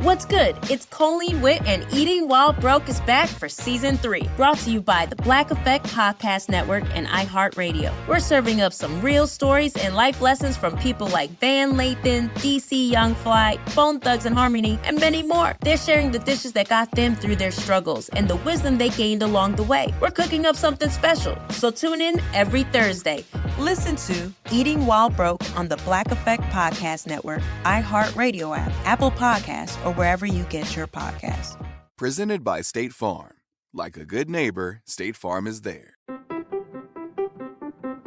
What's good? It's Colleen Witt, and Eating While Broke is back for Season 3. Brought to you by the Black Effect Podcast Network and iHeartRadio. We're serving up some real stories and life lessons from people like Van Lathan, DC Young Fly, Bone Thugs and Harmony, and many more. They're sharing the dishes that got them through their struggles and the wisdom they gained along the way. We're cooking up something special, so tune in every Thursday. Listen to Eating While Broke on the Black Effect Podcast Network, iHeartRadio app, Apple Podcasts, or wherever you get your podcasts. Presented by State Farm. Like a good neighbor, State Farm is there.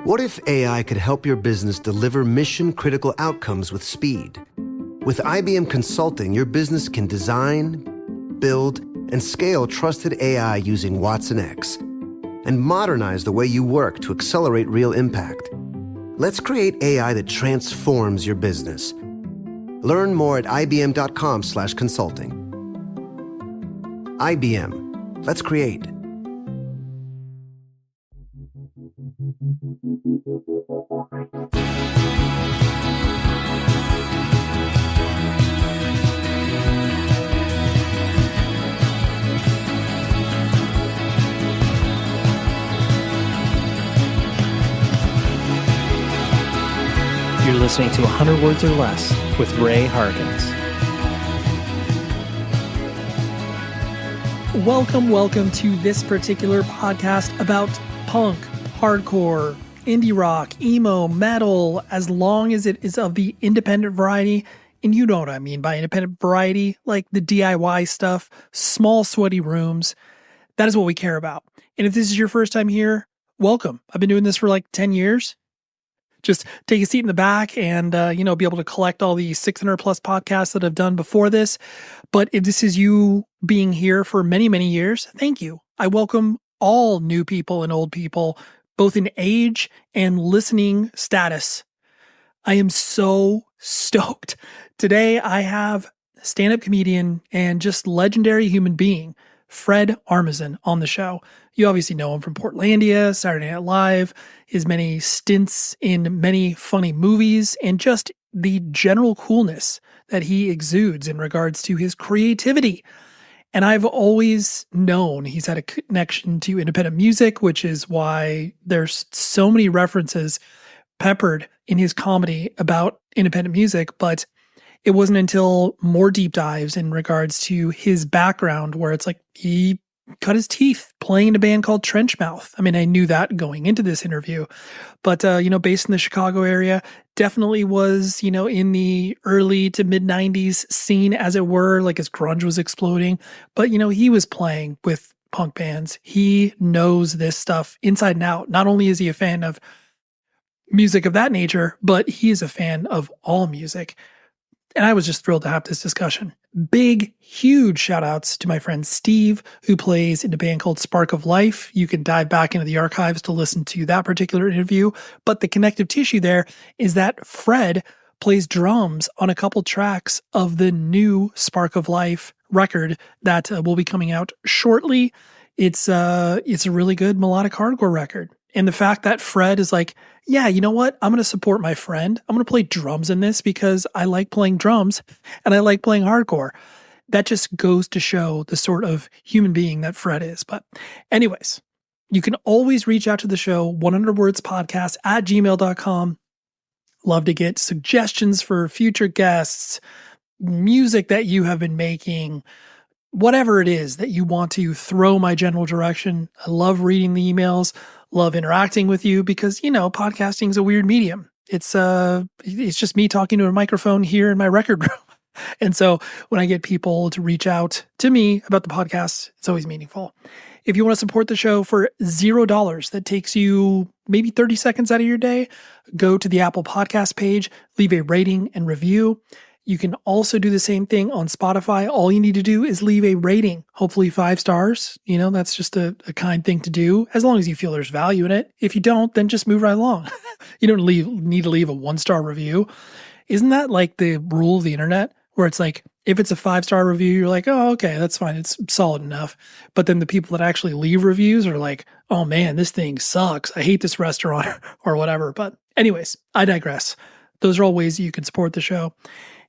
What if AI could help your business deliver mission-critical outcomes with speed? With IBM Consulting, your business can design, build, and scale trusted AI using Watson X, and modernize the way you work to accelerate real impact. Let's create AI that transforms your business. Learn more at ibm.com/consulting. IBM. Let's create. You're listening to 100 Words or Less with Ray Harkins. Welcome to this particular podcast about punk, hardcore, indie rock, emo, metal, as long as it is of the independent variety. And you know what I mean by independent variety, like the DIY stuff, small sweaty rooms. That is what we care about. And if this is your first time here, welcome. I've been doing this for like 10 years. Just take a seat in the back and, be able to collect all the 600 plus podcasts that I've done before this. But if this is you being here for many, many years, thank you. I welcome all new people and old people, both in age and listening status. I am so stoked. Today I have stand-up comedian and just legendary human being, Fred Armisen, on the show. You obviously know him from Portlandia, Saturday Night Live, his many stints in many funny movies, and just the general coolness that he exudes in regards to his creativity. And I've always known he's had a connection to independent music, which is why there's so many references peppered in his comedy about independent music. But it wasn't until more deep dives in regards to his background where it's like he cut his teeth playing in a band called Trenchmouth. I mean, I knew that going into this interview, but, based in the Chicago area, definitely was, in the early to mid 90s scene, as it were, like as grunge was exploding. But, he was playing with punk bands. He knows this stuff inside and out. Not only is he a fan of music of that nature, but he is a fan of all music. And I was just thrilled to have this discussion. Big, huge shout outs to my friend Steve, who plays in a band called Spark of Life. You can dive back into the archives to listen to that particular interview. But the connective tissue there is that Fred plays drums on a couple tracks of the new Spark of Life record that will be coming out shortly. It's a really good melodic hardcore record. And the fact that Fred is like, yeah, you know what? I'm going to support my friend. I'm going to play drums in this because I like playing drums and I like playing hardcore. That just goes to show the sort of human being that Fred is. But anyways, you can always reach out to the show, 100wordspodcast@gmail.com. Love to get suggestions for future guests, music that you have been making, whatever it is that you want to throw my general direction. I love reading the emails. Love interacting with you because, podcasting is a weird medium. It's just me talking to a microphone here in my record room. And so when I get people to reach out to me about the podcast, it's always meaningful. If you want to support the show for $0, that takes you maybe 30 seconds out of your day, go to the Apple Podcast page, leave a rating and review. You can also do the same thing on Spotify. All you need to do is leave a rating, hopefully 5 stars. That's just a kind thing to do, as long as you feel there's value in it. If you don't, then just move right along. You don't need to leave a 1-star review. Isn't that like the rule of the internet, where it's like, if it's a 5-star review, you're like, oh, okay, that's fine. It's solid enough. But then the people that actually leave reviews are like, oh man, this thing sucks. I hate this restaurant or whatever. But anyways, I digress. Those are all ways that you can support the show.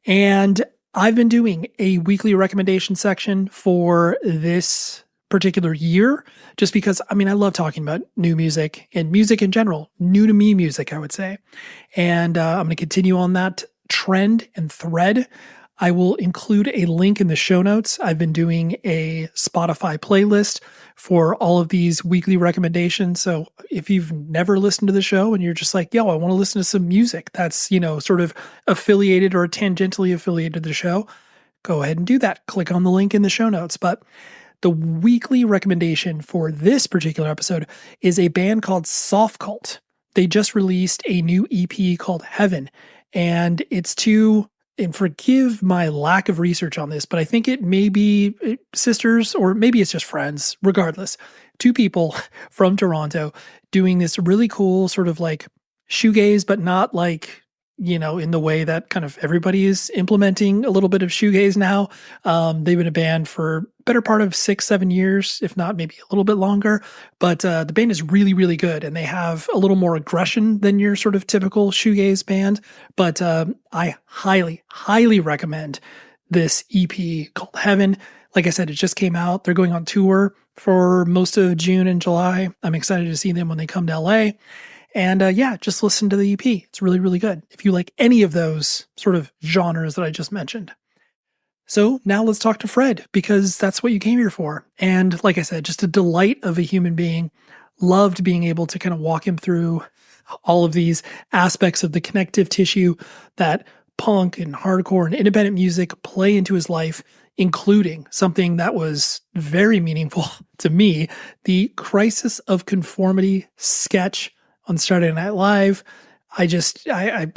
And I've been doing a weekly recommendation section for this particular year, just because, I mean, I love talking about new music and music in general, new to me music, I would say. And I'm going to continue on that trend and thread. I will include a link in the show notes. I've been doing a Spotify playlist for all of these weekly recommendations. So if you've never listened to the show and you're just like, yo, I want to listen to some music that's, sort of affiliated or tangentially affiliated to the show, go ahead and do that. Click on the link in the show notes. But the weekly recommendation for this particular episode is a band called Soft Cult. They just released a new EP called Heaven, and it's and forgive my lack of research on this, but I think it may be sisters or maybe it's just friends. Regardless, two people from Toronto doing this really cool sort of like shoegaze, but not like, in the way that kind of everybody is implementing a little bit of shoegaze now. They've been a band for better part of 6-7 years, if not maybe a little bit longer. But the band is really, really good, and they have a little more aggression than your sort of typical shoegaze band. But I highly, highly recommend this EP called Heaven. Like I said, it just came out. They're going on tour for most of June and July. I'm excited to see them when they come to LA. And just listen to the EP. It's really, really good if you like any of those sort of genres that I just mentioned. So now let's talk to Fred, because that's what you came here for. And like I said, just a delight of a human being. Loved being able to kind of walk him through all of these aspects of the connective tissue that punk and hardcore and independent music play into his life, including something that was very meaningful to me, the Crisis of Conformity sketch on Saturday Night Live. I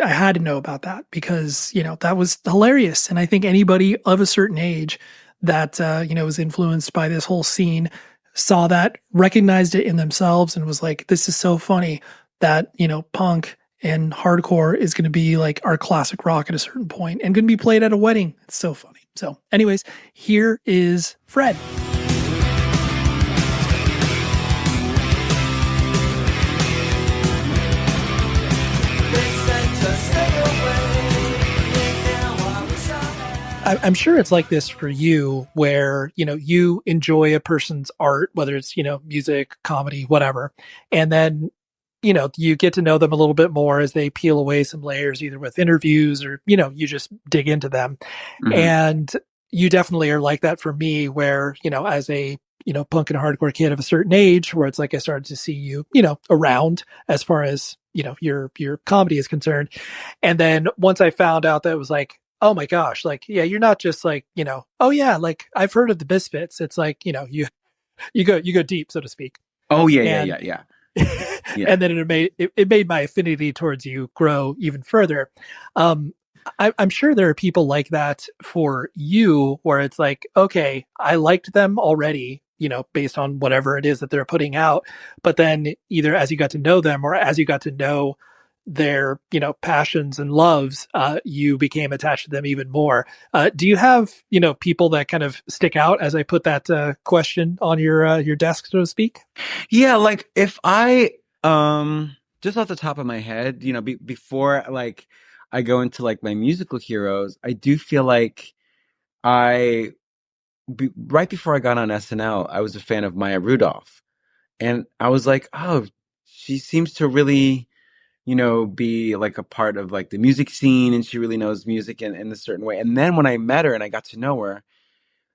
had to know about that because, that was hilarious. And I think anybody of a certain age that, was influenced by this whole scene saw that, recognized it in themselves, and was like, this is so funny that, punk and hardcore is going to be like our classic rock at a certain point and going to be played at a wedding. It's so funny. So anyways, here is Fred. I'm sure it's like this for you where, you enjoy a person's art, whether it's, music, comedy, whatever. And then, you get to know them a little bit more as they peel away some layers, either with interviews or, you just dig into them. Mm-hmm. And you definitely are like that for me where, as a, punk and hardcore kid of a certain age, where it's like I started to see you, around as far as, your comedy is concerned. And then once I found out that it was like, oh my gosh, like, yeah, you're not just like, oh yeah, like I've heard of the Misfits. It's like, you go deep, so to speak. Oh yeah, yeah. And then it made my affinity towards you grow even further. I'm sure there are people like that for you where it's like, okay, I liked them already, based on whatever it is that they're putting out. But then either as you got to know them or as you got to know their, passions and loves, you became attached to them even more. Do you have, people that kind of stick out as I put that question on your desk, so to speak? Yeah. Like if I, just off the top of my head, before like I go into like my musical heroes, I do feel like right before I got on SNL, I was a fan of Maya Rudolph, and I was like, oh, she seems to really, be like a part of like the music scene, and she really knows music in a certain way. And then when I met her and I got to know her,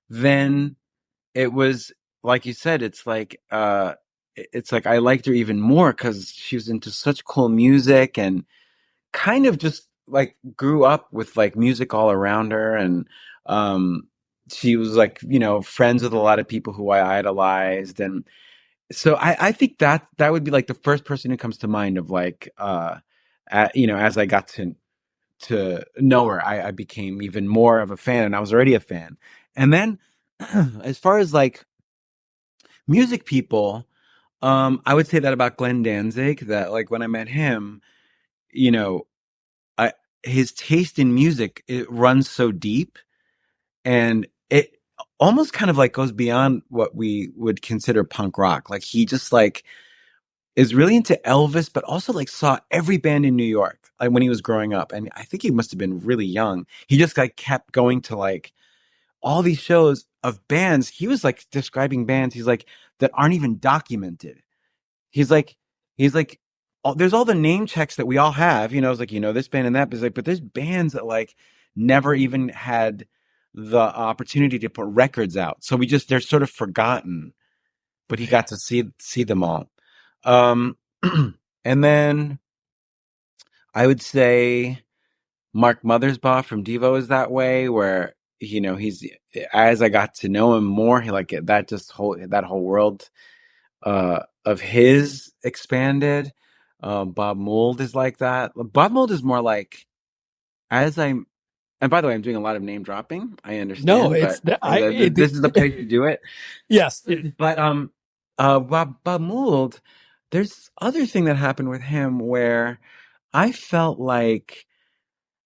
then it was like you said, it's like I liked her even more because she was into such cool music and kind of just like grew up with like music all around her. And she was like, friends with a lot of people who I idolized. And so I think that would be like the first person who comes to mind of like, as I got to know her, I became even more of a fan, and I was already a fan. And then as far as like music people, I would say that about Glenn Danzig, that like when I met him, his taste in music, it runs so deep, and it almost kind of like goes beyond what we would consider punk rock. Like he just like, is really into Elvis, but also like saw every band in New York like when he was growing up. And I think he must have been really young. He just like kept going to like all these shows of bands. He was like describing bands he's like that aren't even documented. He's like there's all the name checks that we all have, it's like, this band and that, but it's like, but there's bands that like never even had the opportunity to put records out. So they're sort of forgotten, but he got to see them all. And then I would say Mark Mothersbaugh from Devo is that way, where he's, as I got to know him more, he like that whole world of his expanded. Bob Mould is like that. Bob Mould is more like and by the way, I'm doing a lot of name dropping. I understand. No, this is the place to do it. Yes, but Bob Mould, there's other thing that happened with him where I felt like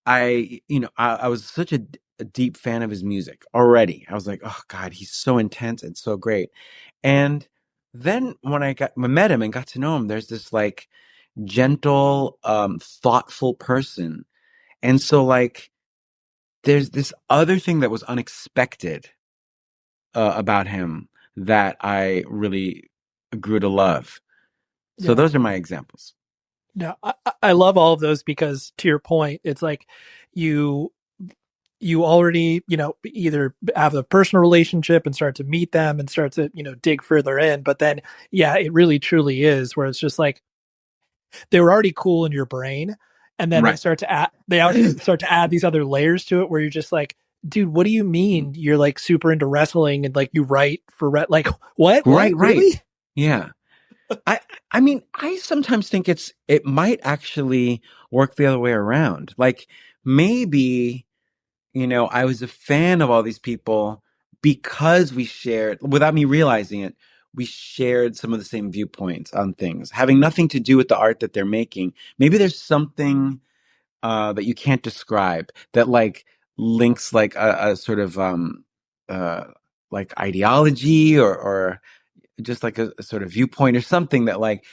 I was such a deep fan of his music already. I was like, oh God, he's so intense and so great. And then when I met him and got to know him, there's this like gentle, thoughtful person. And so like, there's this other thing that was unexpected about him that I really grew to love. So those are my examples. No, I love all of those because to your point, it's like you already, either have a personal relationship and start to meet them and start to, dig further in. But then, yeah, it really truly is where it's just like they were already cool in your brain. And then Right. they start to add these other layers to it where you're just like, dude, what do you mean you're like super into wrestling and like you write for like what? Right. Really? Yeah. I mean, I sometimes think it might actually work the other way around. Like maybe, I was a fan of all these people because we shared, without me realizing it, we shared some of the same viewpoints on things, having nothing to do with the art that they're making. Maybe there's something that you can't describe that like links like a sort of like ideology or just like a sort of viewpoint or something that like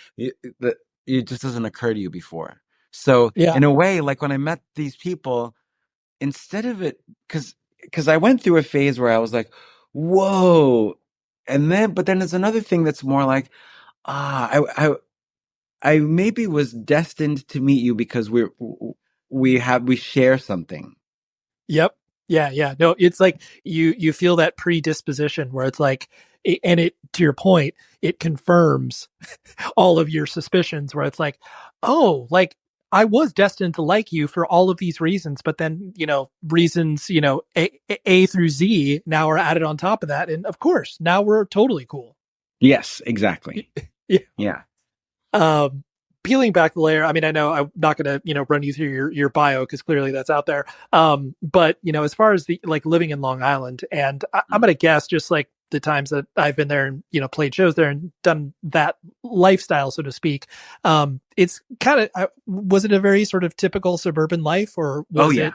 that it just doesn't occur to you before. So in a way, like when I met these people, instead of it, because I went through a phase where I was like, whoa. But then there's another thing that's more like, I maybe was destined to meet you because we share something. Yep. Yeah. No, it's like you feel that predisposition where it's like, and it, to your point, it confirms all of your suspicions where it's like, oh, like I was destined to like you for all of these reasons, but then, reasons, A through Z now are added on top of that. And of course, now we're totally cool. Yes, exactly. Yeah. Peeling back the layer, I mean, I know I'm not going to, run you through your bio because clearly that's out there. But, as far as the like living in Long Island, and I'm going to guess just like the times that I've been there and, played shows there and done that lifestyle, so to speak. It's kind of, was it a very sort of typical suburban life or was it,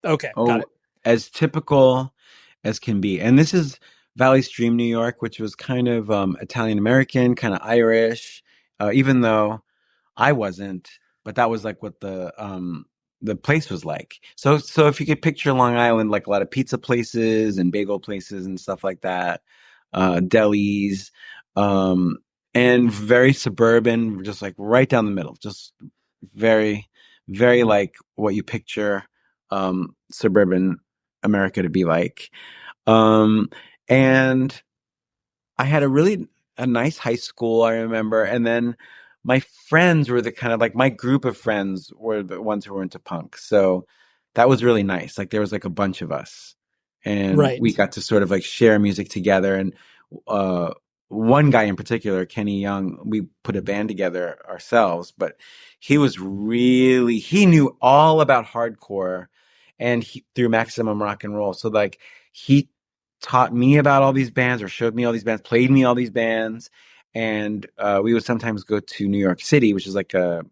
okay. Got it. As typical as can be. And this is Valley Stream, New York, which was kind of Italian-American, kind of Irish, even though I wasn't, but that was like what the place was like. So if you could picture Long Island, like a lot of pizza places and bagel places and stuff like that, delis, and very suburban, just like right down the middle, just very, very like what you picture suburban America to be like. And I had a nice high school, I remember, and then my friends were the kind of like my group of friends were the ones who were into punk. So that was really nice. Like there was like a bunch of us and we got to sort of like share music together. And one guy in particular, Kenny Young, we put a band together ourselves, but he knew all about hardcore and through Maximum Rock and Roll. So like he taught me about all these bands or showed me all these bands, played me all these bands. And we would sometimes go to New York City, which is like a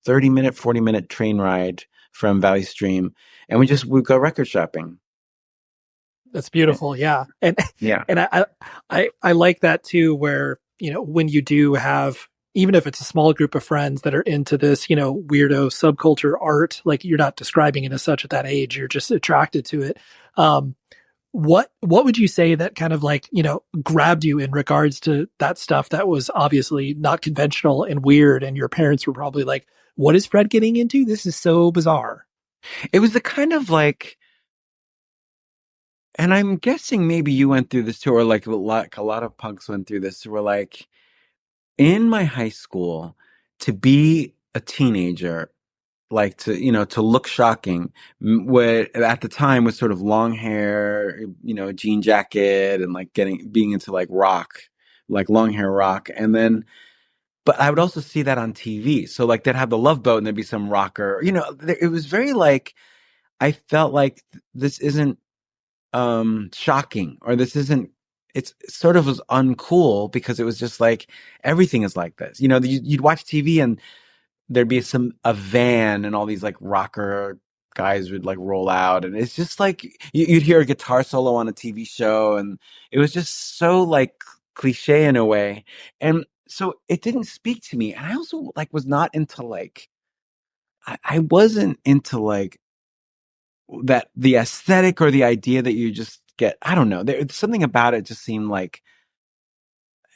30-minute, 40-minute train ride from Valley Stream. And we'd go record shopping. That's beautiful. Yeah. And, yeah. And I like that too, where, when you do have, even if it's a small group of friends that are into this, weirdo subculture art, like you're not describing it as such at that age, you're just attracted to it. What would you say that kind of like, grabbed you in regards to that stuff that was obviously not conventional and weird, and your parents were probably like, what is Fred getting into? This is so bizarre. It was the kind of like, and I'm guessing maybe you went through this too, or like a lot of punks went through this, where like in my high school, to be a teenager, like to look shocking, what at the time was sort of long hair, jean jacket, and like being into like rock, like long hair rock. And then, but I would also see that on TV. So like they'd have the Love Boat and there'd be some rocker, it was very like, I felt like this isn't shocking, or this isn't, it's sort of was uncool, because it was just like, everything is like this. You'd watch TV and there'd be a van and all these like rocker guys would like roll out, and it's just like you'd hear a guitar solo on a TV show, and it was just so like cliche in a way. And so it didn't speak to me. And I also like was not into like, I wasn't into like that, the aesthetic or the idea that you just get, I don't know, there's something about it just seemed like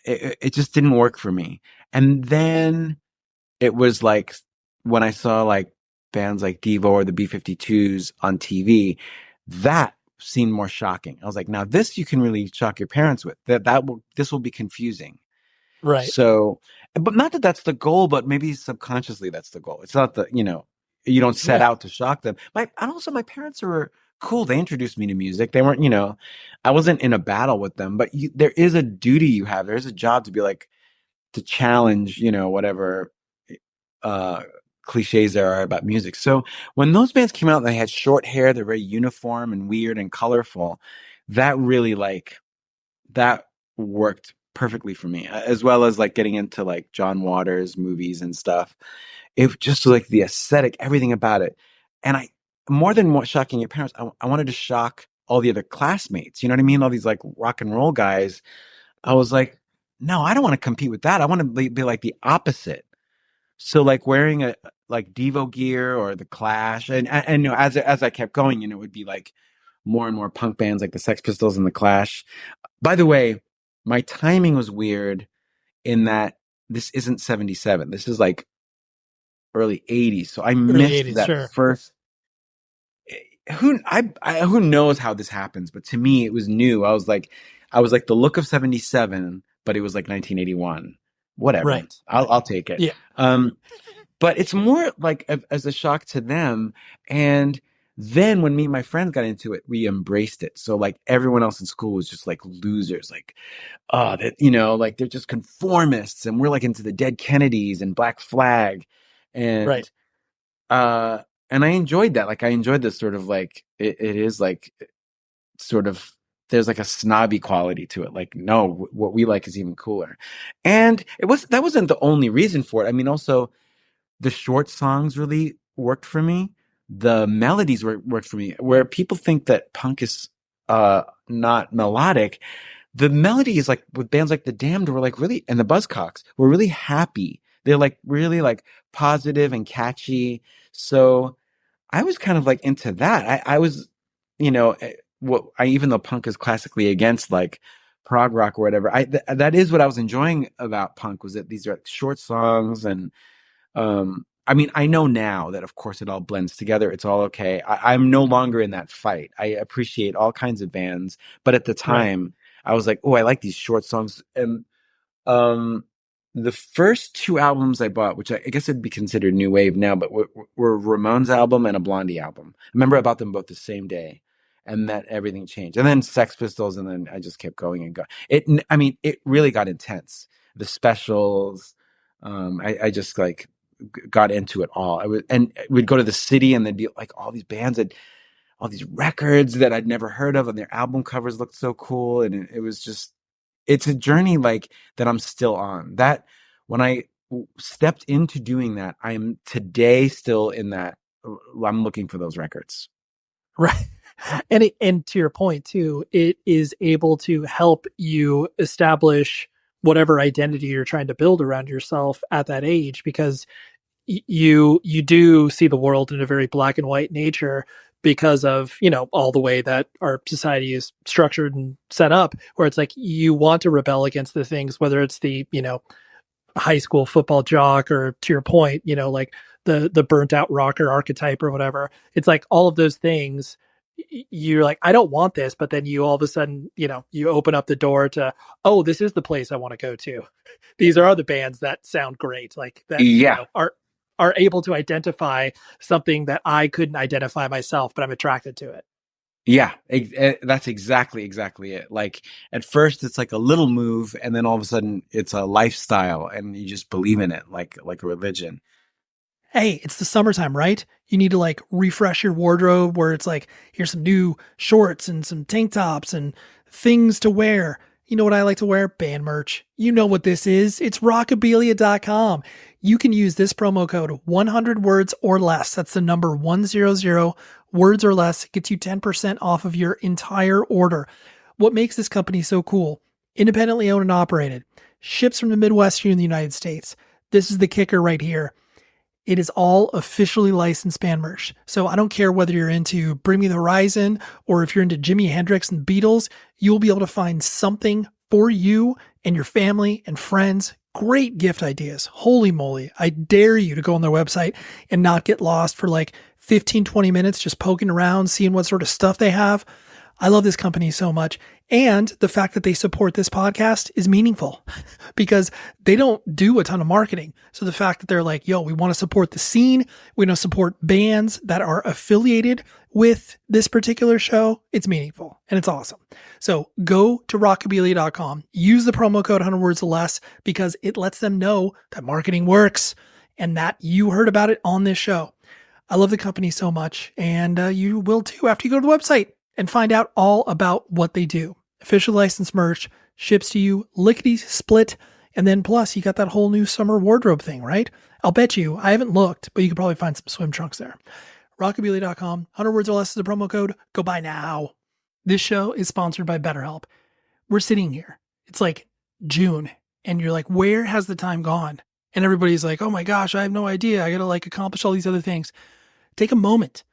it just didn't work for me. And then it was like when I saw like bands like Devo or the B-52s on TV, that seemed more shocking. I was like, now this you can really shock your parents with. This will be confusing. Right. So, but not that that's the goal, but maybe subconsciously that's the goal. It's not you don't set out to shock them. And also my parents were cool. They introduced me to music. They weren't, I wasn't in a battle with them, but there is a duty you have. There's a job to be like, to challenge, whatever cliches there are about music. So when those bands came out and they had short hair, they're very uniform and weird and colorful, that really like, that worked perfectly for me, as well as like getting into like John Waters movies and stuff. It just was like the aesthetic, everything about it. And more than shocking your parents, I wanted to shock all the other classmates. You know what I mean? All these like rock and roll guys. I was like, no, I don't want to compete with that. I want to be like the opposite. So like wearing a like Devo gear or the Clash, and as I kept going, it would be like more and more punk bands like the Sex Pistols and the Clash. By the way, my timing was weird in that this isn't 77. This is like early 80s. So I missed 80s, that sure. first. Who knows how this happens? But to me, it was new. I was like the look of 77, but it was like 1981. Whatever. Right. I'll take it. Yeah. But it's more like as a shock to them. And then when me and my friends got into it, we embraced it. So like everyone else in school was just like losers, like, like they're just conformists, and we're like into the Dead Kennedys and Black Flag. And, right. And I enjoyed that. Like I enjoyed this sort of like, it is like sort of, there's like a snobby quality to it. Like, no, what we like is even cooler. And that wasn't the only reason for it. I mean, also the short songs really worked for me. The melodies worked for me. Where people think that punk is not melodic, the melodies like with bands like the Damned were like really, and the Buzzcocks were really happy. They're like really like positive and catchy. So I was kind of like into that. I was, even though punk is classically against like prog rock or whatever, that is what I was enjoying about punk, was that these are like short songs. And I mean, I know now that of course it all blends together. It's all okay. I'm no longer in that fight. I appreciate all kinds of bands, but at the time I was like, oh, I like these short songs. And the first two albums I bought, which I guess it'd be considered new wave now, but were Ramones album and a Blondie album. I remember I bought them both the same day, and that everything changed. And then Sex Pistols, and then I just kept going and going. It really got intense. The specials, I just like got into it all. And we'd go to the city, and there'd be like all these bands all these records that I'd never heard of, and their album covers looked so cool. And it was just, it's a journey like that I'm still on. That when I stepped into doing that, I am today still in that. I'm looking for those records. Right. And to your point too, it is able to help you establish whatever identity you're trying to build around yourself at that age, because you do see the world in a very black and white nature because of, all the way that our society is structured and set up, where it's like you want to rebel against the things, whether it's the, high school football jock, or to your point, like the burnt out rocker archetype or whatever. It's like all of those things, you're like, I don't want this, but then you all of a sudden, you open up the door to, oh, this is the place I want to go to. These are the bands that sound great, like that, are able to identify something that I couldn't identify myself, but I'm attracted to it. Yeah, that's exactly it. Like at first it's like a little move, and then all of a sudden it's a lifestyle, and you just believe in it like a religion. Hey, it's the summertime, right? You need to like refresh your wardrobe, where it's like, here's some new shorts and some tank tops and things to wear. You know what I like to wear? Band merch. You know what this is. It's rockabilia.com. You can use this promo code 100 words or less. That's the number 100 words or less. It gets you 10% off of your entire order. What makes this company so cool? Independently owned and operated. Ships from the Midwest here in the United States. This is the kicker right here. It is all officially licensed band merch. So I don't care whether you're into Bring Me the Horizon or if you're into Jimi Hendrix and the Beatles, you'll be able to find something for you and your family and friends. Great gift ideas. Holy moly. I dare you to go on their website and not get lost for like 15, 20 minutes just poking around, seeing what sort of stuff they have. I love this company so much. And the fact that they support this podcast is meaningful because they don't do a ton of marketing. So the fact that they're like, yo, we want to support the scene. We want to support bands that are affiliated with this particular show. It's meaningful and it's awesome. So go to rockabilia.com, use the promo code 100 words or less, because it lets them know that marketing works and that you heard about it on this show. I love the company so much, and you will too after you go to the website and find out all about what they do. Official licensed merch, ships to you, lickety split, and then plus you got that whole new summer wardrobe thing, right? I'll bet you, I haven't looked, but you could probably find some swim trunks there. Rockabilia.com, 100 words or less is the promo code. Go buy now. This show is sponsored by BetterHelp. We're sitting here. It's like June, and you're like, where has the time gone? And everybody's like, oh my gosh, I have no idea. I got to like accomplish all these other things. Take a moment.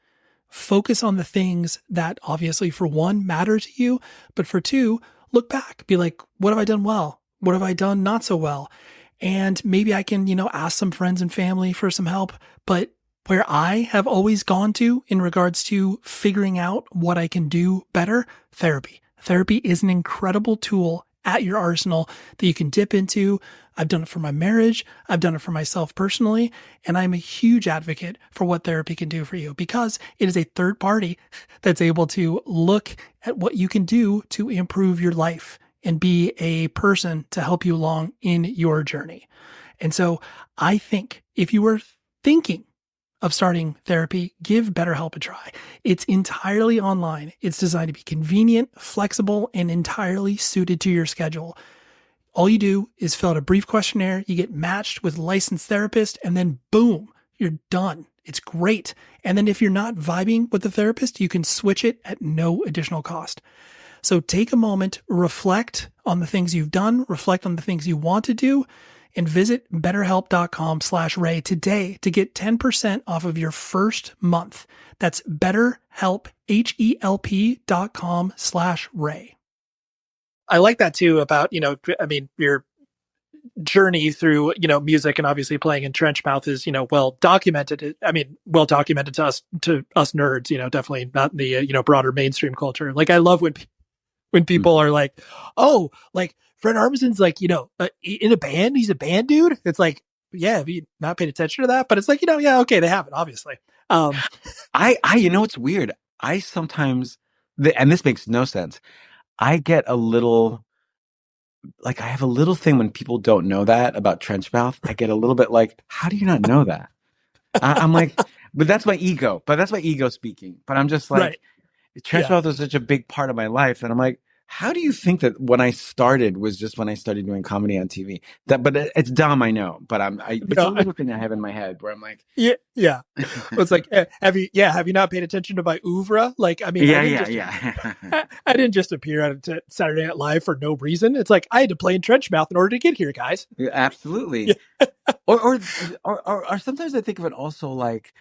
Focus on the things that obviously for one matter to you, but for two, look back, be like, what have I done well? What have I done not so well? And maybe I can, ask some friends and family for some help. But where I have always gone to in regards to figuring out what I can do better, therapy. Therapy is an incredible tool at your arsenal that you can dip into. I've done it for my marriage. I've done it for myself personally. And I'm a huge advocate for what therapy can do for you because it is a third party that's able to look at what you can do to improve your life and be a person to help you along in your journey. And so I think if you were thinking of starting therapy, give BetterHelp a try. It's entirely online. It's designed to be convenient, flexible, and entirely suited to your schedule. All you do is fill out a brief questionnaire, you get matched with a licensed therapist, and then boom, you're done. It's great. And then if you're not vibing with the therapist, you can switch it at no additional cost. So take a moment, reflect on the things you've done, reflect on the things you want to do, and visit betterhelp.com/Ray today to get 10% off of your first month. That's BetterHelp, HELP.com/Ray. I like that too about, your journey through, music and obviously playing in Trenchmouth is, well documented. Well documented to us nerds, definitely not the, broader mainstream culture. Like I love when people are like, oh, like Fred Armisen's like, in a band, he's a band dude. It's like, yeah, have you not paid attention to that? But it's like, yeah, okay, they haven't, obviously. It's weird. I sometimes, and this makes no sense. I get a little, like I have a little thing when people don't know that about Trenchmouth. I get a little bit like, how do you not know that? I'm like, but that's my ego. But that's my ego speaking. But I'm just like, right. Trenchmouth is such a big part of my life. And I'm like, how do you think that when I started was just when I started doing comedy on TV? But it's dumb, I know. But it's a No, little thing I have in my head where I'm like, yeah, yeah. It's like, have you not paid attention to my oeuvre? Like, I mean, yeah. I didn't just appear at Saturday Night Live for no reason. It's like I had to play in Trenchmouth in order to get here, guys. Yeah, absolutely. Yeah. Or sometimes I think of it also like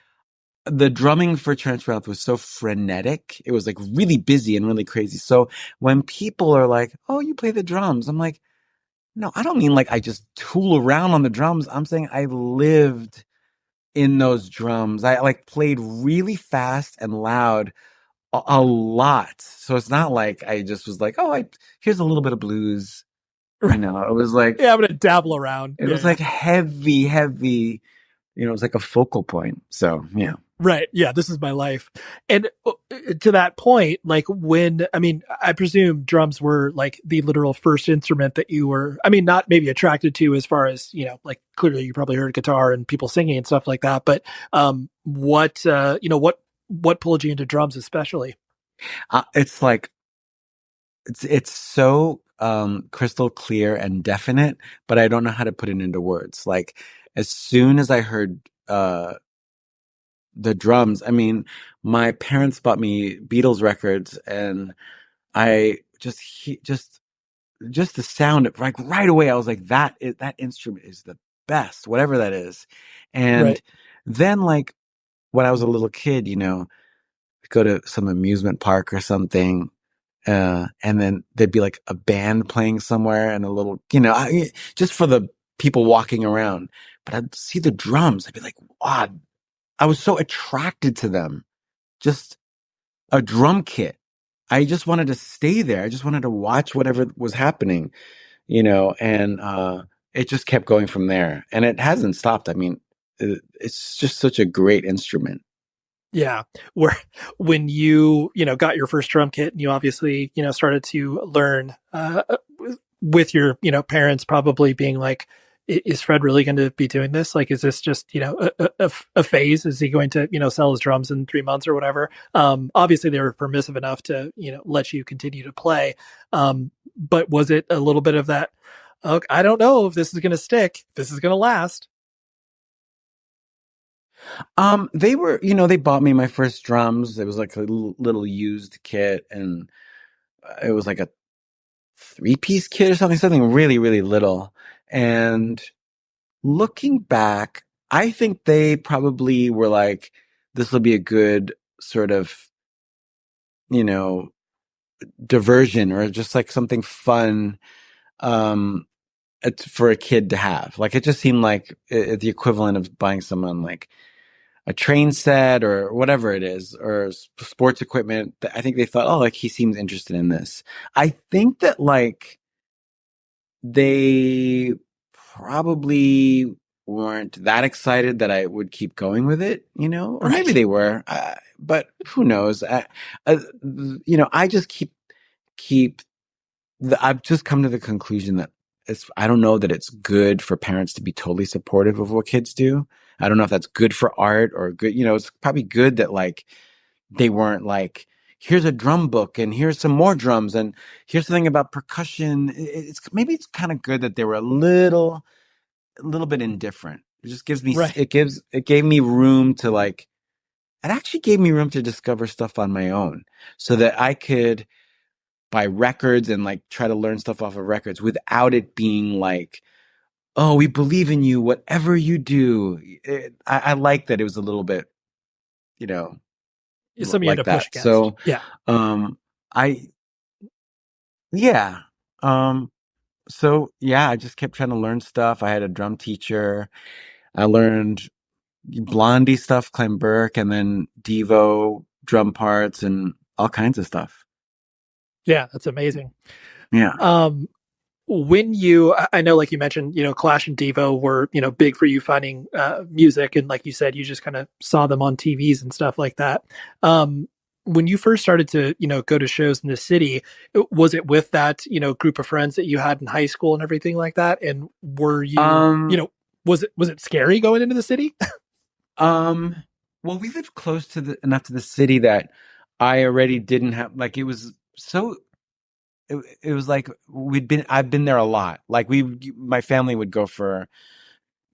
the drumming for Trenchmouth was so frenetic. It was like really busy and really crazy. So when people are like, "Oh, you play the drums," I'm like, "No, I don't mean like I just tool around on the drums. I'm saying I lived in those drums. I like played really fast and loud a lot. So it's not like I just was like, oh, here's a little bit of blues. You know, it was like, Yeah, I'm gonna dabble around. it was like heavy, heavy. You know, it was like a focal point. So yeah. Right. Yeah, this is my life. And to that point, like I presume drums were like the literal first instrument that you were, I mean, not maybe attracted to as far as, like clearly you probably heard guitar and people singing and stuff like that. But what pulled you into drums especially? It's like, it's so crystal clear and definite, but I don't know how to put it into words. Like as soon as I heard the drums, I mean, my parents bought me Beatles records, and I just the sound, like right away, I was like, that instrument is the best, whatever that is. And Right. then, like, when I was a little kid, go to some amusement park or something, and then there'd be like a band playing somewhere and a little, just for the people walking around. But I'd see the drums, I'd be like, wow, I was so attracted to them. Just a drum kit. I just wanted to stay there. I just wanted to watch whatever was happening, and it just kept going from there. And it hasn't stopped. I mean, it's just such a great instrument. Yeah. When you, got your first drum kit and you obviously, started to learn with your, parents probably being like, is Fred really going to be doing this? Like, is this just, a phase? Is he going to, sell his drums in 3 months or whatever? Obviously they were permissive enough to, let you continue to play. But was it a little bit of that? Oh, I don't know if this is going to stick. This is going to last. They were, they bought me my first drums. It was like a little used kit, and it was like a 3-piece kit or something really, really little. And looking back, I think they probably were like, this will be a good sort of, diversion, or just like something fun, for a kid to have. Like, it just seemed like the equivalent of buying someone like a train set or whatever it is, or sports equipment. I think they thought, oh, like he seems interested in this. I think that like they probably weren't that excited that I would keep going with it, or maybe they were, but who knows? I just I've just come to the conclusion that I don't know that it's good for parents to be totally supportive of what kids do. I don't know if that's good for art or good, it's probably good that like they weren't like, here's a drum book and here's some more drums and here's something about percussion. Maybe it's kind of good that they were a little bit indifferent. It just gives me, Right. it gave me room to like, it actually gave me room to discover stuff on my own so that I could buy records and like try to learn stuff off of records without it being like, oh, we believe in you, whatever you do. I like that it was a little bit, Something you like had to that. push against. So, Yeah. I just kept trying to learn stuff. I had a drum teacher. I learned Blondie stuff, Clem Burke, and then Devo drum parts and all kinds of stuff. Yeah, that's amazing. Yeah. When I know, like you mentioned, Clash and Devo were, big for you finding music. And like you said, you just kind of saw them on TVs and stuff like that. When you first started to, go to shows in the city, was it with that, group of friends that you had in high school and everything like that? And were you, was it scary going into the city? Well, we lived close enough to the city that I already didn't have, like, it was so it was like I've been there a lot. Like my family would go for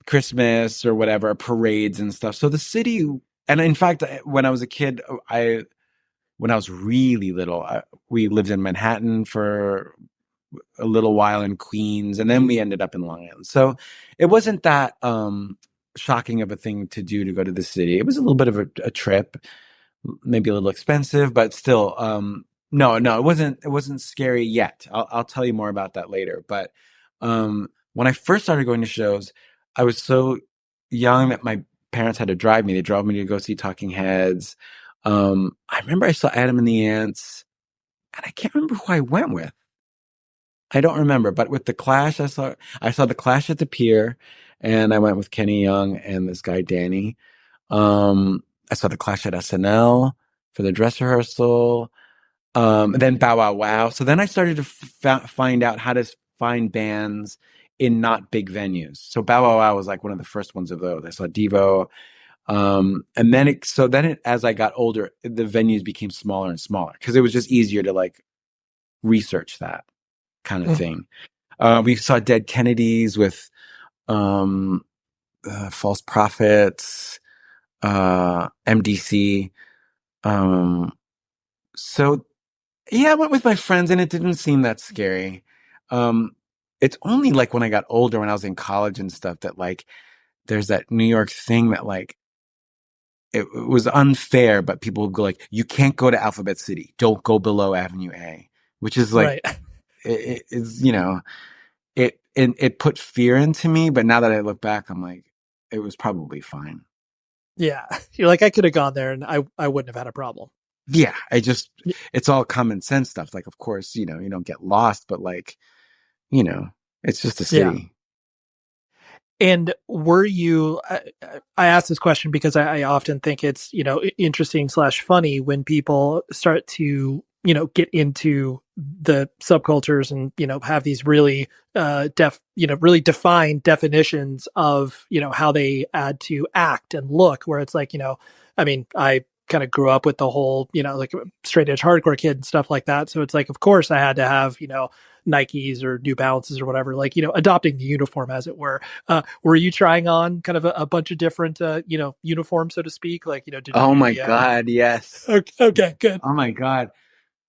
Christmas or whatever, parades and stuff. So the city, and in fact, when I was a kid, when I was really little, we lived in Manhattan for a little while, in Queens, and then we ended up in Long Island. So it wasn't that shocking of a thing to do to go to the city. It was a little bit of a trip, maybe a little expensive, but still, no, it wasn't scary yet. I'll tell you more about that later. But when I first started going to shows, I was so young that my parents had to drive me. They drove me to go see Talking Heads. I remember I saw Adam and the Ants, and I can't remember who I went with. I don't remember, but with the Clash, I saw the Clash at the Pier, and I went with Kenny Young and this guy Danny. I saw the Clash at SNL for the dress rehearsal. And then Bow Wow Wow. So then I started to find out how to find bands in not big venues. So Bow Wow Wow was like one of the first ones of those. I saw Devo. And then as I got older, the venues became smaller and smaller because it was just easier to like research that kind of thing. We saw Dead Kennedys with False Prophets, MDC. So yeah, I went with my friends and it didn't seem that scary. It's only like when I got older, when I was in college and stuff, that like there's that New York thing that like it was unfair, but people would go like, you can't go to Alphabet City, don't go below Avenue A, which is like, Right. it's, you know, it put fear into me. But now that I look back, I'm like, it was probably fine. Yeah. You're like, I could have gone there and I wouldn't have had a problem. Yeah. It's all common sense stuff. Like, of course, you know, you don't get lost, but like, you know, it's just a city. Yeah. And were you, I asked this question because I often think it's, you know, interesting / funny when people start to, you know, get into the subcultures and, you know, have these really really defined definitions of, you know, how they add to act and look, where it's like, you know, I mean, I kind of grew up with the whole, you know, like straight edge hardcore kid and stuff like that. So it's like, of course I had to have, you know, Nikes or New Balances or whatever, like, you know, adopting the uniform as it were. Were you trying on kind of a bunch of different, you know, uniforms, so to speak? Like, you know, oh my God, yes. Okay, good. Oh my God.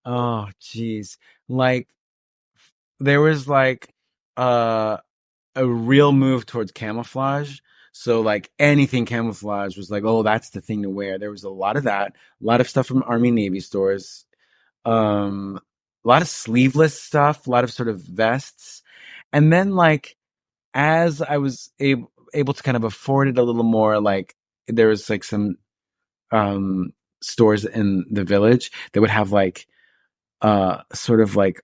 Oh, geez. Like there was like a real move towards camouflage. So like anything camouflage was like, oh, that's the thing to wear. There was a lot of that, a lot of stuff from Army Navy stores, a lot of sleeveless stuff, a lot of sort of vests. And then like, as I was able to kind of afford it a little more, like there was like some stores in the Village that would have like sort of like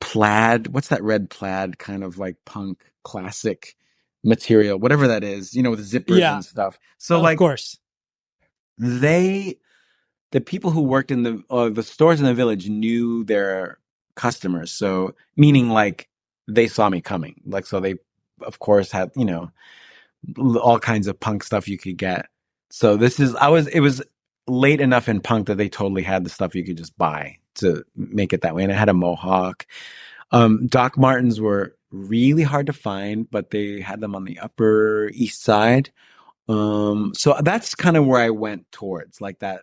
plaid, what's that red plaid kind of like punk classic material, whatever that is, you know, with zippers and stuff. So like, of course, the people who worked in the stores in the Village knew their customers. So meaning like they saw me coming, like, so they of course had, you know, all kinds of punk stuff you could get. So it was late enough in punk that they totally had the stuff you could just buy to make it that way. And it had a mohawk. Doc Martens were really hard to find, but they had them on the Upper East Side. So that's kind of where I went towards, like that,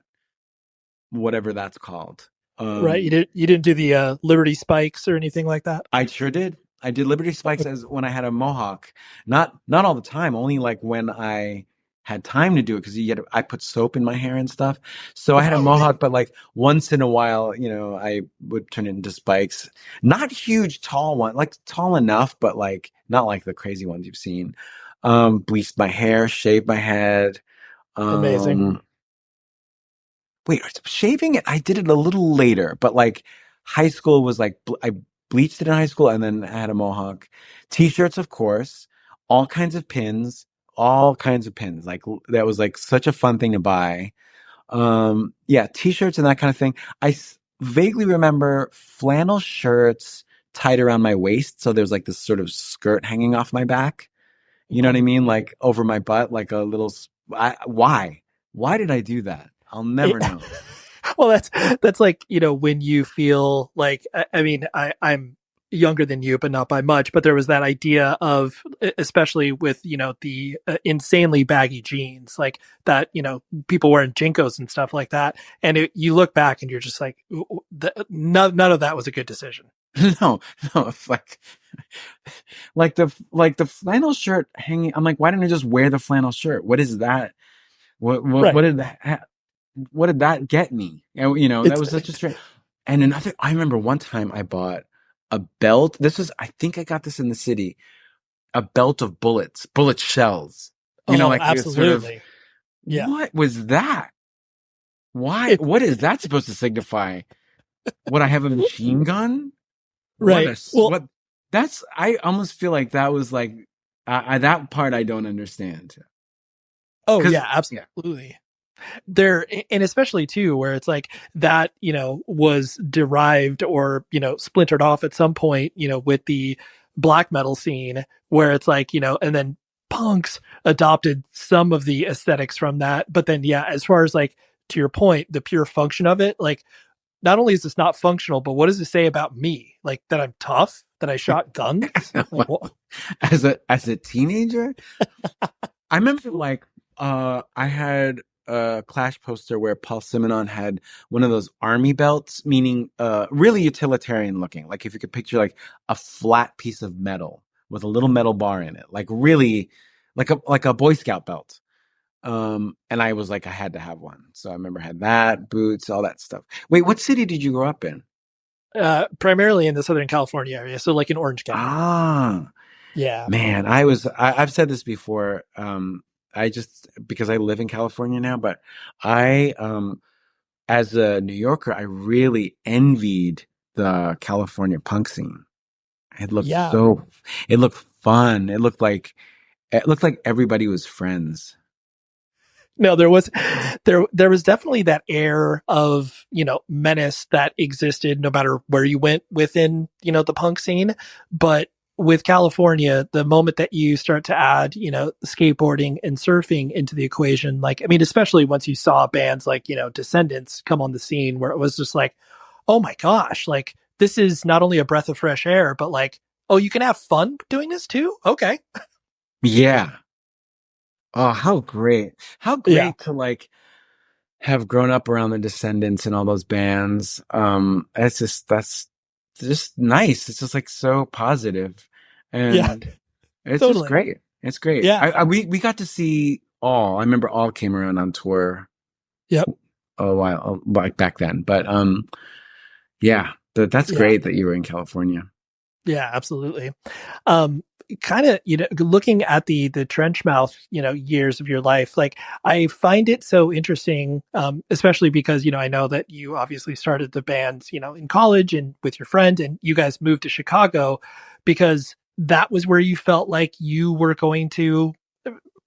whatever that's called. Right. You didn't do the Liberty Spikes or anything like that? I sure did. I did Liberty Spikes as when I had a mohawk. Not all the time, only like when I had time to do it, because I put soap in my hair and stuff. So I had a mohawk, but like once in a while, you know, I would turn it into spikes. Not huge, tall one, like tall enough, but like not like the crazy ones you've seen. Bleached my hair, shaved my head. Amazing. Wait, shaving it, I did it a little later, but like high school was like, I bleached it in high school and then I had a mohawk. T-shirts, of course, all kinds of pins. Like that was like such a fun thing to buy. Yeah, T-shirts and that kind of thing. I vaguely remember flannel shirts tied around my waist. So there's like this sort of skirt hanging off my back. You know what I mean? Like over my butt, like a little, why did I do that? I'll never know. Well, that's like, when you feel like, I mean, I'm younger than you, but not by much, but there was that idea of, especially with, the insanely baggy jeans, like that, people wearing Jinkos and stuff like that. And you look back and you're just like, none of that was a good decision. No, no, it's like the flannel shirt hanging. I'm like, why didn't I just wear the flannel shirt? What is that? What Right. what did that? What did that get me? And, that was such a strange. And another, I remember one time I bought a belt. I think I got this in the city, a belt of bullet shells. Oh, Like this sort of, absolutely. Yeah. what was that? Why? It- What is that supposed to signify? Would I have a machine gun? Right. Well, I almost feel like that was like, that part I don't understand. oh 'Cause- yeah, absolutely. There, and especially too, where it's like that, was derived or, splintered off at some point, with the black metal scene, where it's like, and then punks adopted some of the aesthetics from that. But then, yeah, as far as like, to your point, the pure function of it, like, not only is this not functional, but what does it say about me? Like that I'm tough, that I shot guns? Like, as a teenager, I remember like, I had a Clash poster where Paul Simonon had one of those army belts, meaning really utilitarian looking. Like if you could picture like a flat piece of metal with a little metal bar in it, like really like a Boy Scout belt. And I was like, I had to have one. So I remember I had that, boots, all that stuff. Wait, what city did you grow up in? primarily in the Southern California area, so like in Orange County. Ah, Yeah. man, I've said this before. Because I live in California now, but I, as a New Yorker, I really envied the California punk scene. It looked Yeah. it looked fun. It looked like everybody was friends. No, there was definitely that air of, menace that existed no matter where you went within, the punk scene. But with California, the moment that you start to add, skateboarding and surfing into the equation, like, I mean, especially once you saw bands like, Descendants come on the scene, where it was just like, oh my gosh, like this is not only a breath of fresh air, but like, oh, you can have fun doing this too? Okay. Yeah. Oh, how great. How Yeah. great to like have grown up around the Descendants and all those bands. That's just nice. It's just like so positive. And Yeah. it's Totally. just great. It's great. Yeah. We got to see All. I remember All came around on tour Yep. a while, like back then. But yeah, that's Yeah. great that you were in California. Yeah, absolutely. Kind of, looking at the Trenchmouth, years of your life, like I find it so interesting, especially because, I know that you obviously started the band, in college and with your friend, and you guys moved to Chicago because that was where you felt like you were going to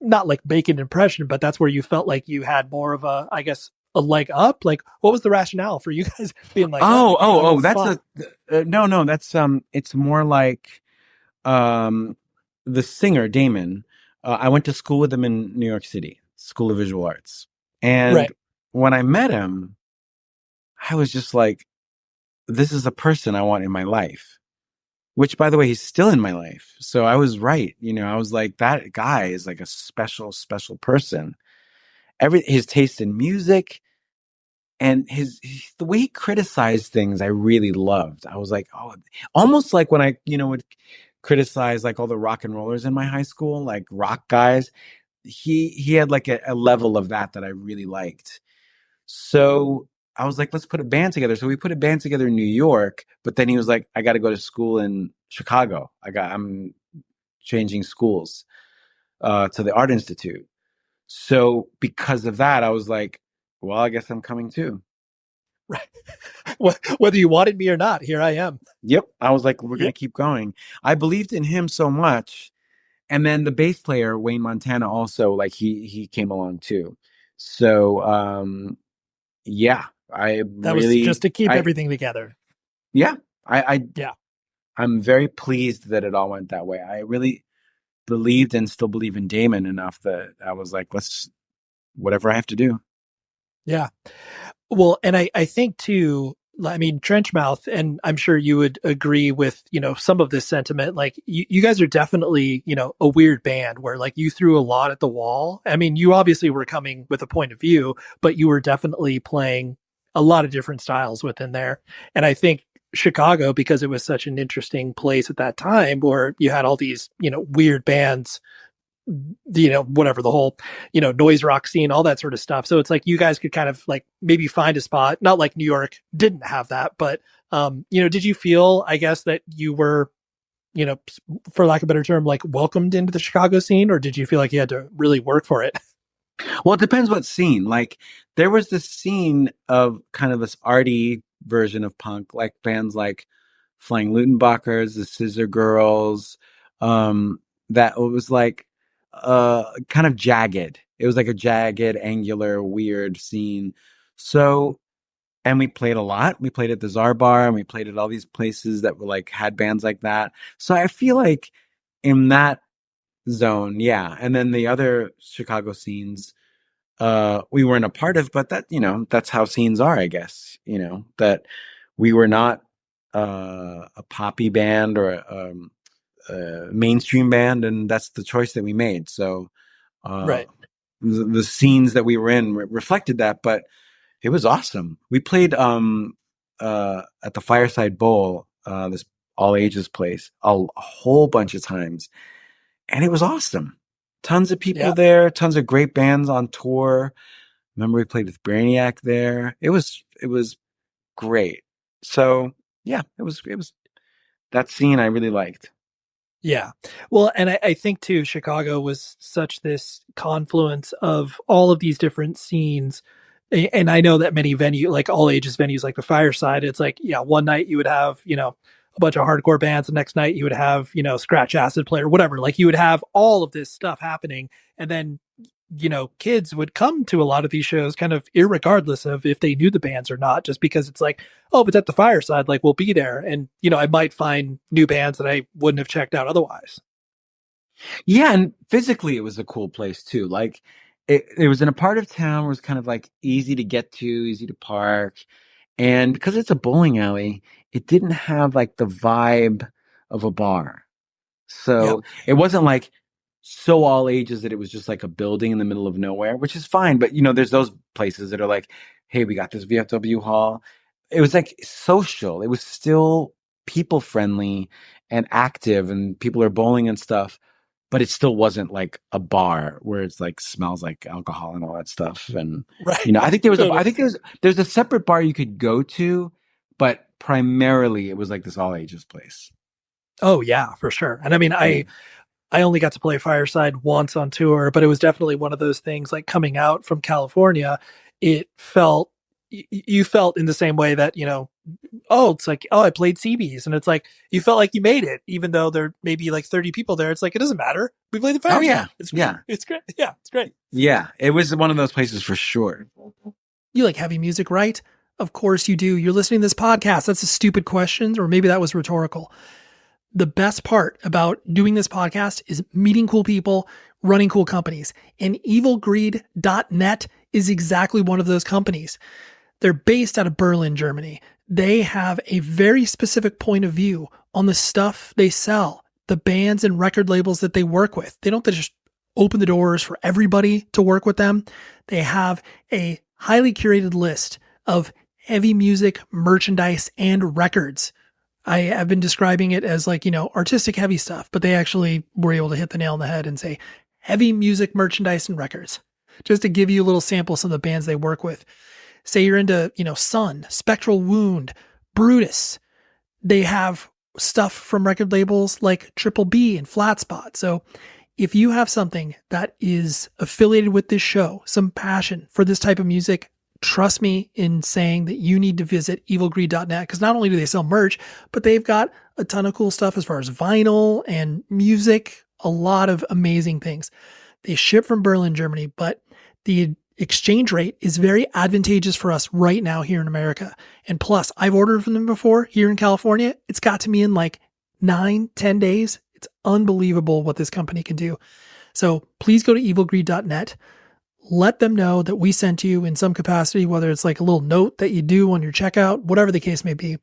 not like make an impression, but that's where you felt like you had more of a, I guess, a leg up. Like, what was the rationale for you guys being like, Oh, that's fun? no, that's it's more like the singer Damon. I went to school with him in New York City, School of Visual Arts, and Right. when I met him, I was just like, this is a person I want in my life. Which, by the way, he's still in my life. So I was right. I was like, that guy is like a special, special person. His taste in music and the way he criticized things, I really loved. I was like, oh, almost like when I, would criticize like all the rock and rollers in my high school, like rock guys. He had like a level of that I really liked. So I was like, let's put a band together. So we put a band together in New York, but then he was like, I got to go to school in Chicago. I'm changing schools to the Art Institute. So because of that, I was like, well, I guess I'm coming too. Right. Whether you wanted me or not, here I am. Yep. I was like, we're going to keep going. I believed in him so much. And then the bass player, Wayne Montana, also like he came along too. So, yeah, That was just to keep everything together. Yeah. Yeah. I'm very pleased that it all went that way. I really believed and still believe in Damon enough that I was like, whatever I have to do. Yeah. Well, and I think too, I mean, Trenchmouth, and I'm sure you would agree with, some of this sentiment. Like you guys are definitely, a weird band where like you threw a lot at the wall. I mean, you obviously were coming with a point of view, but you were definitely playing a lot of different styles within there. And I think Chicago, because it was such an interesting place at that time where you had all these, weird bands, whatever the whole, noise rock scene, all that sort of stuff. So it's like you guys could kind of like maybe find a spot, not like New York didn't have that, but, did you feel, I guess, that you were, for lack of a better term, like welcomed into the Chicago scene, or did you feel like you had to really work for it? Well, it depends what scene. Like there was this scene of kind of this arty version of punk, like bands like Flying Lutenbachers, the Scissor Girls, that was like kind of jagged. It was like a jagged, angular, weird scene. So, and we played a lot. We played at the Czar Bar, and we played at all these places that were like had bands like that. So I feel like in that zone, yeah. And then the other Chicago scenes, we weren't a part of, but that, that's how scenes are, I guess, that we were not a poppy band or a mainstream band, and that's the choice that we made. So, Right. The scenes that we were in reflected that, but it was awesome. We played at the Fireside Bowl, this all ages place, a whole bunch of times, and it was awesome. Tons of people there, tons of great bands on tour. Remember we played with Brainiac there. It was great. So yeah, it was that scene I really liked. Yeah. Well, and I think too, Chicago was such this confluence of all of these different scenes. And I know that many like all ages venues, like the Fireside, it's like, yeah, one night you would have, a bunch of hardcore bands. The next night you would have, Scratch Acid Player, whatever. Like you would have all of this stuff happening. And then, kids would come to a lot of these shows kind of irregardless of if they knew the bands or not, just because it's like, oh, if it's at the Fireside, like we'll be there. And, I might find new bands that I wouldn't have checked out otherwise. Yeah. And physically it was a cool place too. Like it was in a part of town where it was kind of like easy to get to, easy to park. And because it's a bowling alley, it didn't have like the vibe of a bar. So It wasn't like so all ages that it was just like a building in the middle of nowhere, which is fine. But, there's those places that are like, hey, we got this VFW hall. It was like social. It was still people friendly and active, and people are bowling and stuff. But it still wasn't like a bar where it's like smells like alcohol and all that stuff. And, right. I think there's a separate bar you could go to, but primarily it was like this all ages place. Oh yeah, for sure. And I mean, I only got to play Fireside once on tour, but it was definitely one of those things like coming out from California, it felt, you felt in the same way that, oh, it's like, oh, I played CBs. And it's like, you felt like you made it, even though there may be like 30 people there. It's like, it doesn't matter. We played the Fireside. Oh yeah. It's yeah. It's great. Yeah. It's great. Yeah. It was one of those places for sure. You like heavy music, right? Of course you do. You're listening to this podcast. That's a stupid question, or maybe that was rhetorical. The best part about doing this podcast is meeting cool people, running cool companies. And evilgreed.net is exactly one of those companies. They're based out of Berlin, Germany. They have a very specific point of view on the stuff they sell, the bands and record labels that they work with. They don't just open the doors for everybody to work with them. They have a highly curated list of heavy music, merchandise, and records. I have been describing it as like, artistic heavy stuff, but they actually were able to hit the nail on the head and say heavy music, merchandise, and records. Just to give you a little sample of some of the bands they work with. Say you're into, Sun, Spectral Wound, Brutus. They have stuff from record labels like Triple B and Flat Spot. So if you have something that is affiliated with this show, some passion for this type of music, trust me in saying that you need to visit evilgreed.net, because not only do they sell merch, but they've got a ton of cool stuff as far as vinyl and music, a lot of amazing things. They ship from Berlin, Germany, but the exchange rate is very advantageous for us right now here in America. And plus, I've ordered from them before here in California. It's got to me in like 9-10 days. It's unbelievable what this company can do. So please go to evilgreed.net. let them know that we sent you in some capacity, whether it's like a little note that you do on your checkout, whatever the case may be.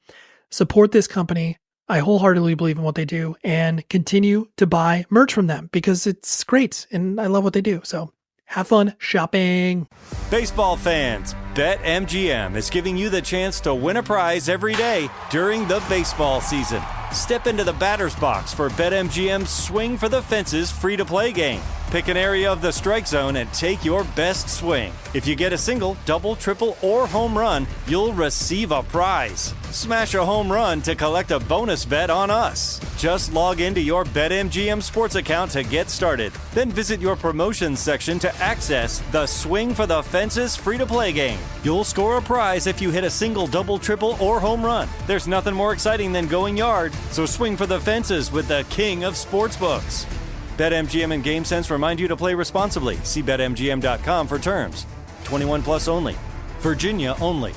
Support this company. I wholeheartedly believe in what they do, and continue to buy merch from them because it's great and I love what they do. So have fun shopping. Baseball fans, BetMGM is giving you the chance to win a prize every day during the baseball season. Step into the batter's box for BetMGM's Swing for the Fences free-to-play game. Pick an area of the strike zone and take your best swing. If you get a single, double, triple, or home run, you'll receive a prize. Smash a home run to collect a bonus bet on us. Just log into your BetMGM sports account to get started. Then visit your promotions section to access the Swing for the Fences free-to-play game. You'll score a prize if you hit a single, double, triple, or home run. There's nothing more exciting than going yard, so swing for the fences with the king of sportsbooks. BetMGM and GameSense remind you to play responsibly. See BetMGM.com for terms. 21 plus only. Virginia only.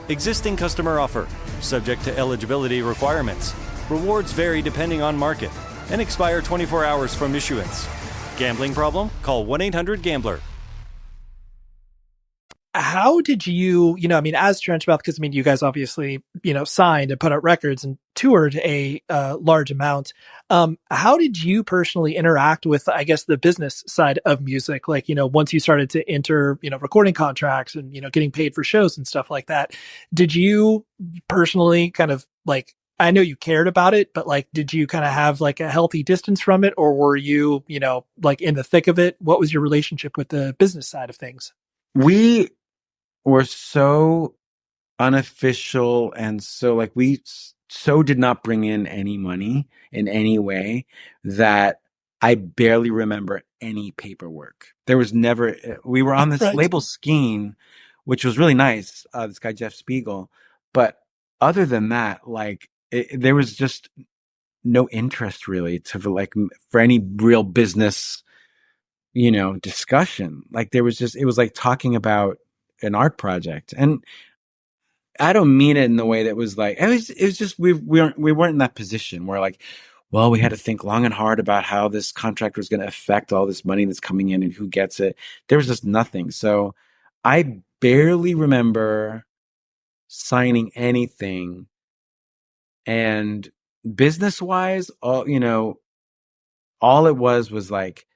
Existing customer offer. Subject to eligibility requirements. Rewards vary depending on market and expire 24 hours from issuance. Gambling problem? Call 1-800-GAMBLER. How did you, as Trenchmouth, because you guys obviously, signed and put out records and toured a large amount. How did you personally interact with, I guess, the business side of music? Like, once you started to enter, recording contracts and, getting paid for shows and stuff like that, did you personally kind of like, I know you cared about it, but like, did you kind of have like a healthy distance from it, or were you, like in the thick of it? What was your relationship with the business side of things? We were so unofficial, and so like we so did not bring in any money in any way that I barely remember any paperwork. There was never, we were on this label Skeen, which was really nice. This guy, Jeff Spiegel. But other than that, like there was just no interest really for any real business, discussion. Like there was just, it was like talking about an art project. And I don't mean it in the way that was like, it was just, we weren't in that position where like, well, we had to think long and hard about how this contract was going to affect all this money that's coming in and who gets it. There was just nothing. So I barely remember signing anything. And business wise, all it was like,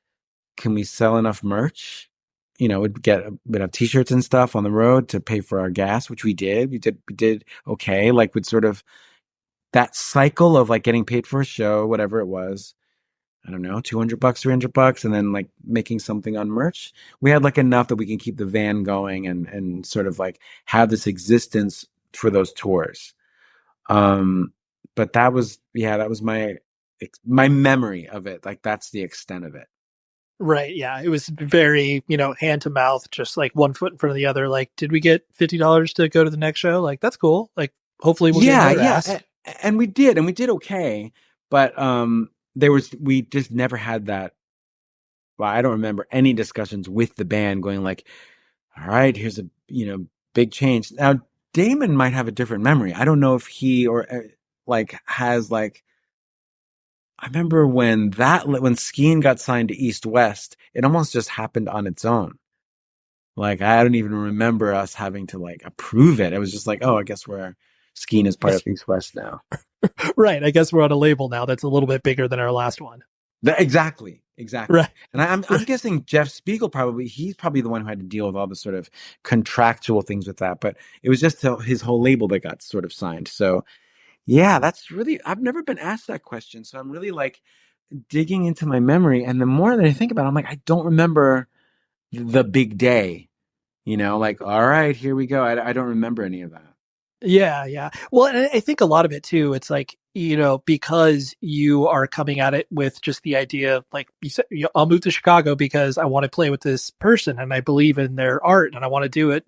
can we sell enough merch? We'd have t-shirts and stuff on the road to pay for our gas, which we did. We did okay. Like with sort of that cycle of like getting paid for a show, whatever it was, I don't know, $200, $300, and then like making something on merch. We had like enough that we can keep the van going and sort of like have this existence for those tours. But that was my memory of it. Like that's the extent of it. Right. Yeah. It was very, hand to mouth, just like one foot in front of the other. Like, did we get $50 to go to the next show? Like, that's cool. Like, hopefully we'll get another ass. And we did okay. But, we just never had that. Well, I don't remember any discussions with the band going like, all right, here's a, big change. Now, Damon might have a different memory. I don't know if he has like, I remember when Skeen got signed to East West, it almost just happened on its own. Like, I don't even remember us having to like approve it. It was just like, oh, I guess Skeen is part of East West now. Right. I guess we're on a label now that's a little bit bigger than our last one. Exactly. Right. And I'm guessing Jeff Spiegel he's probably the one who had to deal with all the sort of contractual things with that. But it was just his whole label that got sort of signed. So yeah, that's really, I've never been asked that question. So I'm really like digging into my memory. And the more that I think about it, I'm like, I don't remember the big day, like, all right, here we go. I don't remember any of that. Yeah. Yeah. Well, and I think a lot of it too, it's like, because you are coming at it with just the idea, like you said, I'll move to Chicago because I want to play with this person and I believe in their art and I want to do it,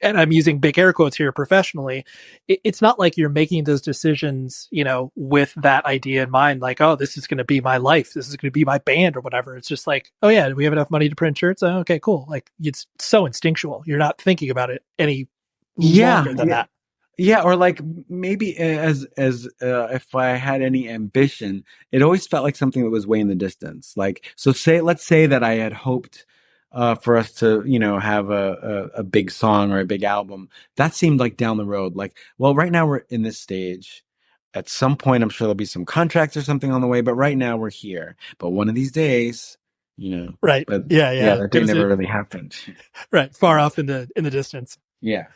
and I'm using big air quotes here professionally. It's not like you're making those decisions, with that idea in mind, like, oh, this is going to be my life. This is going to be my band or whatever. It's just like, oh yeah, do we have enough money to print shirts? Oh, okay, cool. Like it's so instinctual. You're not thinking about it any longer than that. Yeah. Or like maybe as if I had any ambition, it always felt like something that was way in the distance. Like, so let's say that I had hoped, for us to, have a big song or a big album. That seemed like down the road. Like, well, right now we're in this stage. At some point, I'm sure there'll be some contracts or something on the way, but right now we're here. But one of these days, Right. but Yeah. that day never really happened. Right. Far off in the distance. Yeah.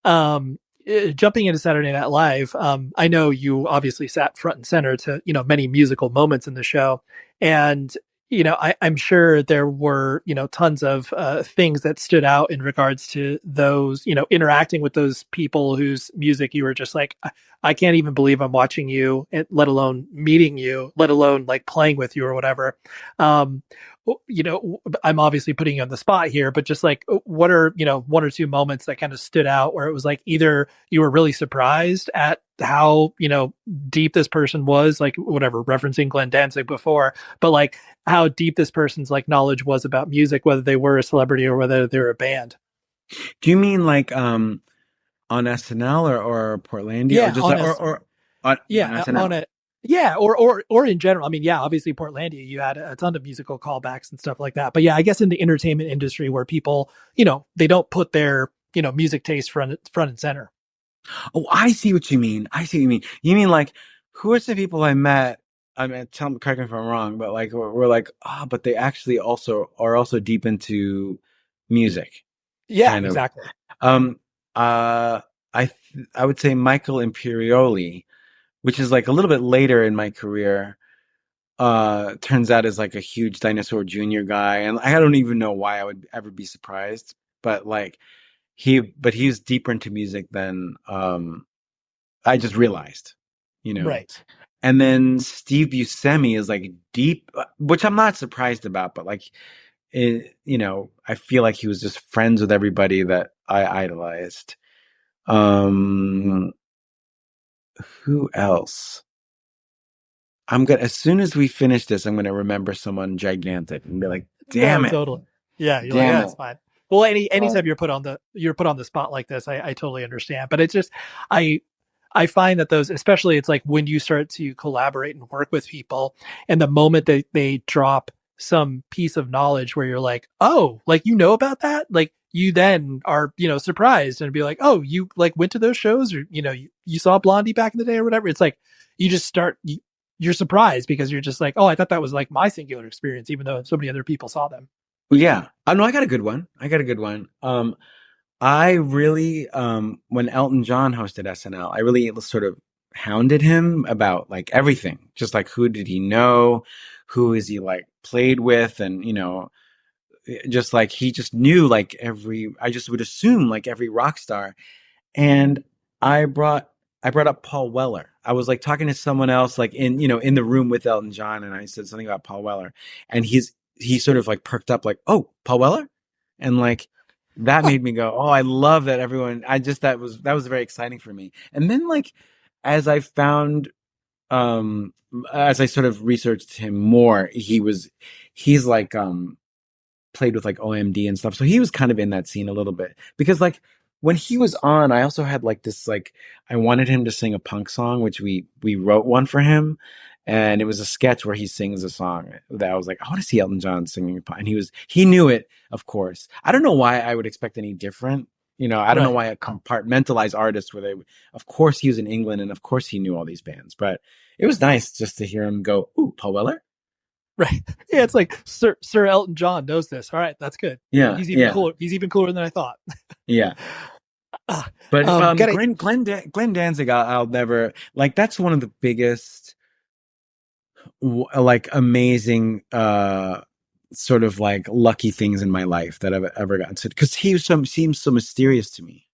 Jumping into Saturday Night Live, I know you obviously sat front and center to, many musical moments in the show. And, I'm sure there were, tons of things that stood out in regards to those, interacting with those people whose music you were just like, I can't even believe I'm watching you, let alone meeting you, let alone like playing with you or whatever. I'm obviously putting you on the spot here, but just like, what are, one or two moments that kind of stood out where it was like either you were really surprised at how, deep this person was, like whatever, referencing Glenn Danzig before, but like how deep this person's like knowledge was about music, whether they were a celebrity or whether they're a band. Do you mean like on SNL or Portlandia? Yeah, or just on on SNL? on it. Yeah, or in general. I mean, yeah, obviously Portlandia, you had a ton of musical callbacks and stuff like that. But yeah, I guess in the entertainment industry where people, they don't put their, music taste front and center. Oh, I see what you mean. You mean like, who are some people I met? I mean, correct me if I'm wrong, but like, we're like, but they actually are also deep into music. Yeah, kind of. exactly. I would say Michael Imperioli, which is like a little bit later in my career, turns out is like a huge Dinosaur Jr. guy. And I don't even know why I would ever be surprised, but like he's deeper into music than, I just realized, Right. And then Steve Buscemi is like deep, which I'm not surprised about, but like, I feel like he was just friends with everybody that I idolized. Who else? As soon as we finish this, I'm gonna remember someone gigantic and be like, damn it. Totally. Yeah, you're Damn like, it. that's fine. Well, anytime you're put on the spot like this, I totally understand. But it's just I find that those, especially it's like when you start to collaborate and work with people, and the moment that they drop some piece of knowledge where you're like, oh, like, about that, like you then are, surprised and be like, oh, you like went to those shows, or, you saw Blondie back in the day or whatever. It's like, you just you're surprised because you're just like, oh, I thought that was like my singular experience, even though so many other people saw them. Yeah. Oh, no, I got a good one. I really, when Elton John hosted SNL, I really sort of hounded him about like everything, just like who did he know, who is he like played with, and just like he just knew like I just would assume like every rock star, and I brought up Paul Weller. I was like talking to someone else like in the room with Elton John, and I said something about Paul Weller, and he sort of like perked up like, oh, Paul Weller, and like. That made me go, oh, I love that everyone. That was very exciting for me. And then like, as I found, as I sort of researched him more, he's like, played with like OMD and stuff. So he was kind of in that scene a little bit, because like when he was on, I also had like this, like, I wanted him to sing a punk song, which we wrote one for him. And it was a sketch where he sings a song that I was like, I want to see Elton John singing a punk. And he knew it, of course. I don't know why I would expect any different. I don't know why a compartmentalized artist of course he was in England and of course he knew all these bands, but it was nice just to hear him go, ooh, Paul Weller. Right. Yeah. It's like Sir Elton John knows this. All right. That's good. Yeah. He's even cooler. He's even cooler than I thought. Yeah. But Glenn Danzig, I'll never, like, that's one of the biggest, like, amazing, sort of like lucky things in my life that I've ever gotten to, because he seems so mysterious to me.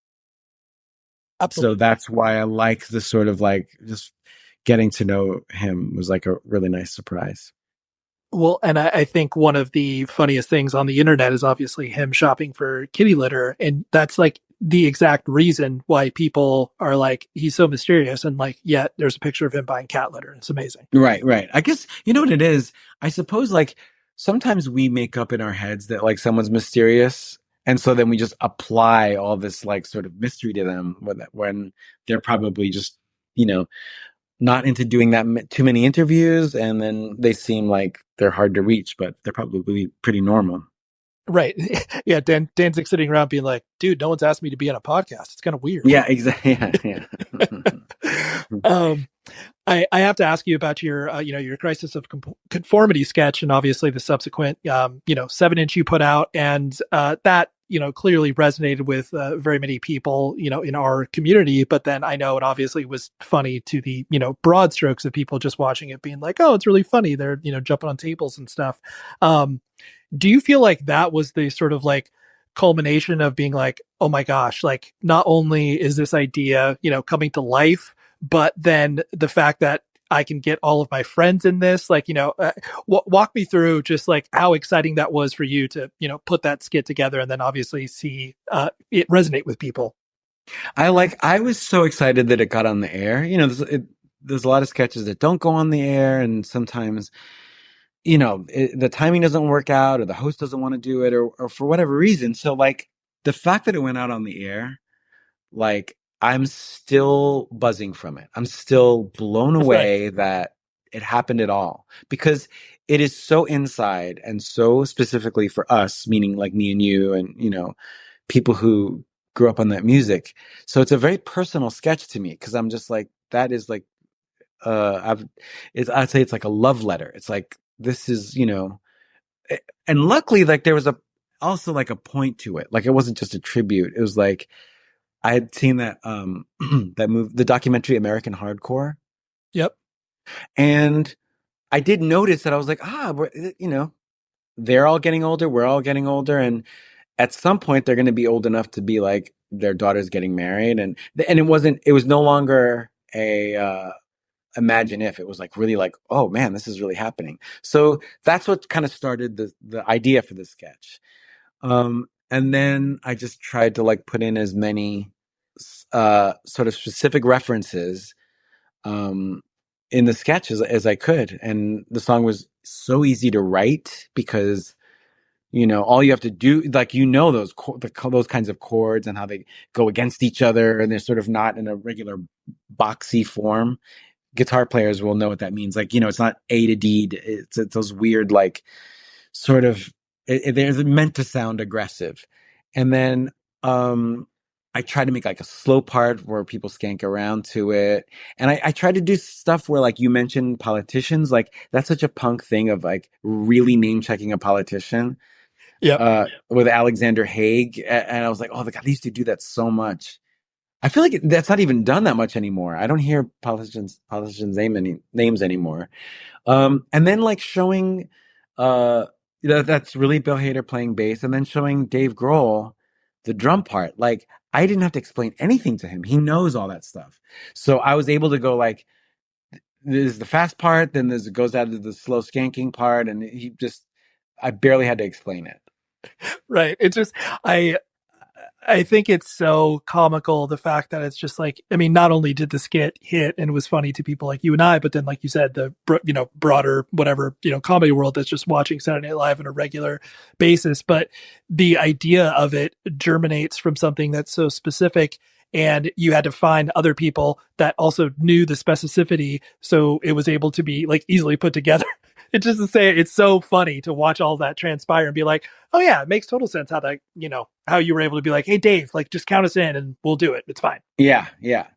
Absolutely. So that's why I like the sort of like just getting to know him was like a really nice surprise. Well, and I think one of the funniest things on the internet is obviously him shopping for kitty litter. And that's like the exact reason why people are like, he's so mysterious. And like, yet there's a picture of him buying cat litter. It's amazing. Right. I guess, you know what it is? I suppose like sometimes we make up in our heads that like someone's mysterious. And so then we just apply all this like sort of mystery to them when they're probably just, not into doing that too many interviews, and then they seem like they're hard to reach, but they're probably pretty normal. Right. Yeah. Danzig sitting around being like, dude, no one's asked me to be on a podcast. It's kind of weird. Yeah, exactly. Yeah. I have to ask you about your, your Crisis of Conformity sketch, and obviously the subsequent, 7-inch you put out, and that, clearly resonated with very many people, in our community. But then I know it obviously was funny to the, broad strokes of people just watching it, being like, oh, it's really funny. They're, jumping on tables and stuff. Do you feel like that was the sort of like culmination of being like, oh my gosh, like not only is this idea, coming to life, but then the fact that I can get all of my friends in this, like, walk me through just like how exciting that was for you to, put that skit together and then obviously see it resonate with people. I was so excited that it got on the air. There's a lot of sketches that don't go on the air, and sometimes, the timing doesn't work out, or the host doesn't want to do it, or for whatever reason. So like the fact that it went out on the air, like I'm still buzzing from it. I'm still blown away that it happened at all, because it is so inside and so specifically for us, meaning like me and you and, people who grew up on that music. So it's a very personal sketch to me, because I'm just like, that is like, I'd say it's like a love letter. It's like, this is, and luckily, like there was also like a point to it. Like it wasn't just a tribute. It was like, I had seen that, the documentary American Hardcore. Yep. And I did notice that I was like, they're all getting older. We're all getting older. And at some point they're going to be old enough to be like their daughter's getting married. And it was no longer imagine if. It was like really like, oh man, this is really happening. So that's what kind of started the idea for the sketch. And then I just tried to like put in as many sort of specific references in the sketch as I could. And the song was so easy to write because, all you have to do, like, those kinds of chords and how they go against each other, and they're sort of not in a regular boxy form. Guitar players will know what that means. Like, it's not A to D. It's those weird, like, sort of, they're meant to sound aggressive. And then I try to make like a slow part where people skank around to it. And I try to do stuff where, like you mentioned, politicians, like that's such a punk thing of like really name checking a politician. Yeah. With Alexander Haig. And I was like, oh, God, they used to do that so much. I feel like that's not even done that much anymore. I don't hear politicians' names anymore. And then like showing, that's really Bill Hader playing bass, and then showing Dave Grohl the drum part. Like I didn't have to explain anything to him. He knows all that stuff. So I was able to go like, there's the fast part, then it goes out to the slow skanking part, and I barely had to explain it. Right. It's just, I think it's so comical, the fact that it's just like, I mean, not only did the skit hit and was funny to people like you and I, but then, like you said, the, broader, whatever, comedy world that's just watching Saturday Night Live on a regular basis. But the idea of it germinates from something that's so specific, and you had to find other people that also knew the specificity. So it was able to be like easily put together. It's just to say, it's so funny to watch all that transpire and be like, oh yeah, it makes total sense how that, how you were able to be like, hey Dave, like just count us in and we'll do it. It's fine. Yeah. Yeah.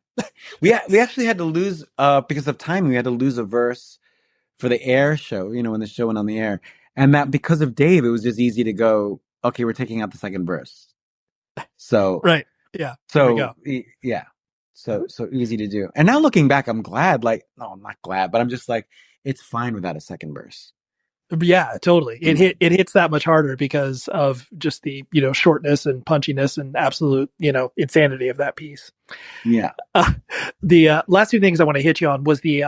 we actually had to lose, because of timing, we had to lose a verse for the air show, when the show went on the air. And that because of Dave, it was just easy to go, okay, we're taking out the second verse. So, right. Yeah. So, yeah. So easy to do. And now looking back, I'm glad, like, no, I'm not glad, but I'm just like, it's fine without a second verse. Yeah, totally. It hits that much harder because of just the, shortness and punchiness and absolute, insanity of that piece. Yeah. The last two things I want to hit you on was the,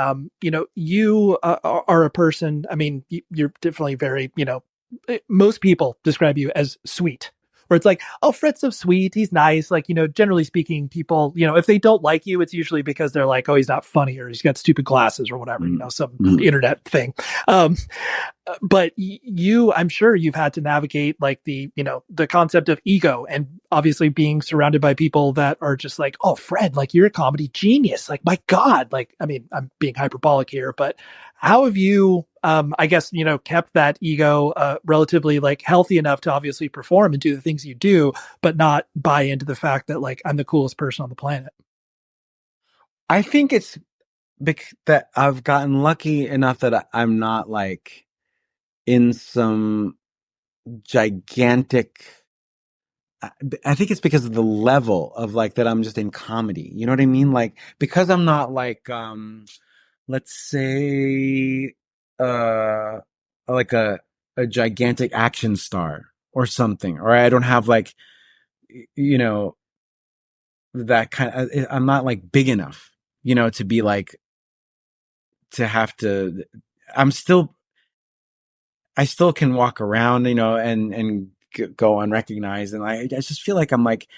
you are a person, I mean, you're definitely very, most people describe you as sweet. Where it's like, oh, Fritz so sweet, he's nice. Like, generally speaking, people, if they don't like you, it's usually because they're like, oh, he's not funny, or he's got stupid glasses or whatever, some internet thing. but you, I'm sure you've had to navigate like the, the concept of ego, and obviously being surrounded by people that are just like, oh, Fred, like you're a comedy genius. Like, my God, like, I mean, I'm being hyperbolic here, but how have you, I guess, kept that ego, relatively like healthy enough to obviously perform and do the things you do, but not buy into the fact that like, I'm the coolest person on the planet? I think it's that I've gotten lucky enough that I'm not like in some gigantic, I think it's because of the level of like that I'm just in comedy. You know what I mean? Like, because I'm not like, let's say, like a gigantic action star or something, or I don't have like, that kind of, I'm not like big enough, to be like, to have to, I still can walk around, and go unrecognized. And I just feel like I'm like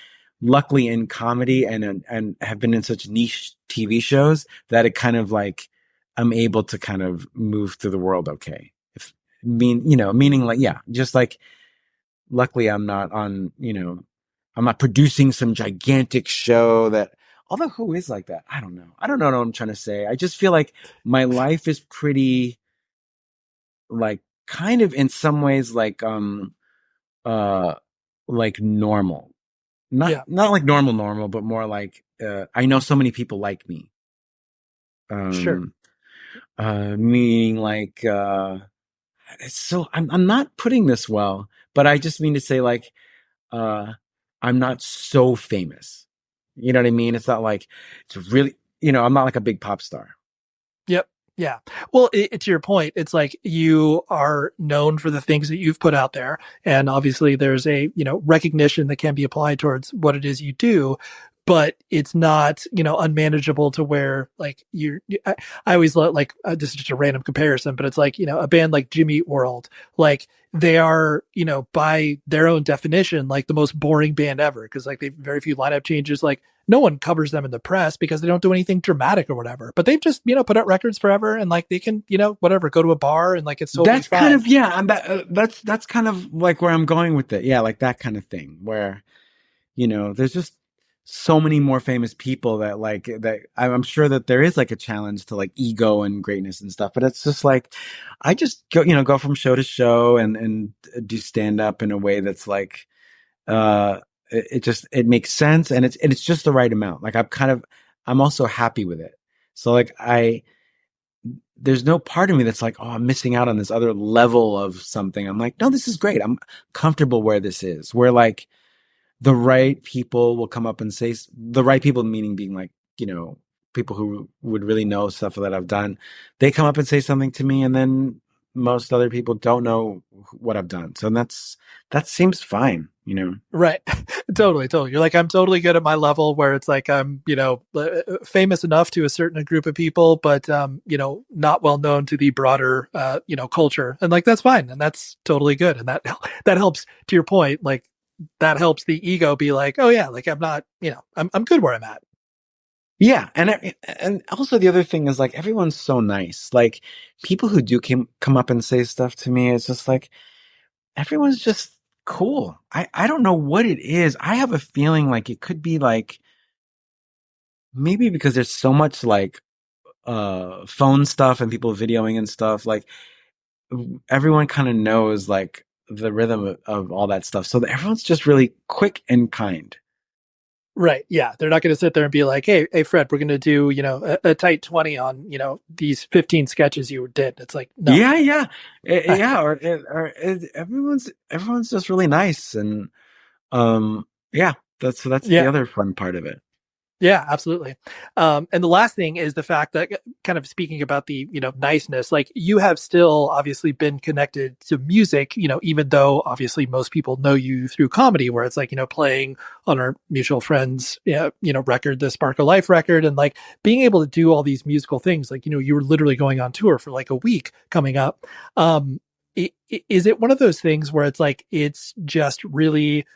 luckily in comedy and have been in such niche TV shows that it kind of like, I'm able to kind of move through the world. Okay. Meaning like, yeah, just like, luckily I'm not on, I'm not producing some gigantic show that, although who is like that? I don't know what I'm trying to say. I just feel like my life is pretty like kind of in some ways like normal, not like normal, but more like I know so many people like me, Sure. meaning like it's so I'm not putting this well, but I just mean to say like I'm not so famous, you know what I mean? It's not like it's really, I'm not like a big pop star. Yep. Yeah. Well, to your point, it's like you are known for the things that you've put out there. And obviously there's a, recognition that can be applied towards what it is you do, but it's not, unmanageable to where like I always like, this is just a random comparison, but it's like, a band like Jimmy Eat World, like they are, by their own definition, like the most boring band ever. Cause like they've very few lineup changes. Like no one covers them in the press because they don't do anything dramatic or whatever, but they've just, put out records forever. And like, they can, whatever, go to a bar and like, it's so that's kind of, yeah. And that's kind of like where I'm going with it. Yeah. Like that kind of thing where, there's just so many more famous people that like that I'm sure that there is like a challenge to like ego and greatness and stuff, but it's just like I just go from show to show and do stand up in a way that's like it makes sense and it's just the right amount. Like I'm also happy with it. So like there's no part of me that's like, oh, I'm missing out on this other level of something. I'm like, no, this is great. I'm comfortable where this is. Where like the right people will come up and say, the right people meaning being like, people who would really know stuff that I've done. They come up and say something to me and then most other people don't know what I've done. So that seems fine, Right. Totally. You're like, I'm totally good at my level where it's like, I'm, famous enough to a certain group of people, but, not well known to the broader, culture. And like, that's fine. And that's totally good. And that helps, to your point, like, that helps the ego be like, oh yeah, like I'm not, I'm good where I'm at. Yeah. And also the other thing is like, everyone's so nice. Like people who do come up and say stuff to me, it's just like, everyone's just cool. I don't know what it is. I have a feeling like it could be like, maybe because there's so much like, phone stuff and people videoing and stuff, like everyone kind of knows like the rhythm of all that stuff. So everyone's just really quick and kind. Right. Yeah. They're not going to sit there and be like, hey, Fred, we're going to do, a tight 20 on, these 15 sketches you did. It's like, no. Yeah. Yeah. Or everyone's just really nice. And, yeah, that's the other fun part of it. Yeah, absolutely. And the last thing is the fact that kind of speaking about the, niceness, like you have still obviously been connected to music, even though obviously most people know you through comedy where it's like, playing on our mutual friends, record, the Spark of Life record, and like being able to do all these musical things, like, you were literally going on tour for like a week coming up. Is it one of those things where it's like, it's just really,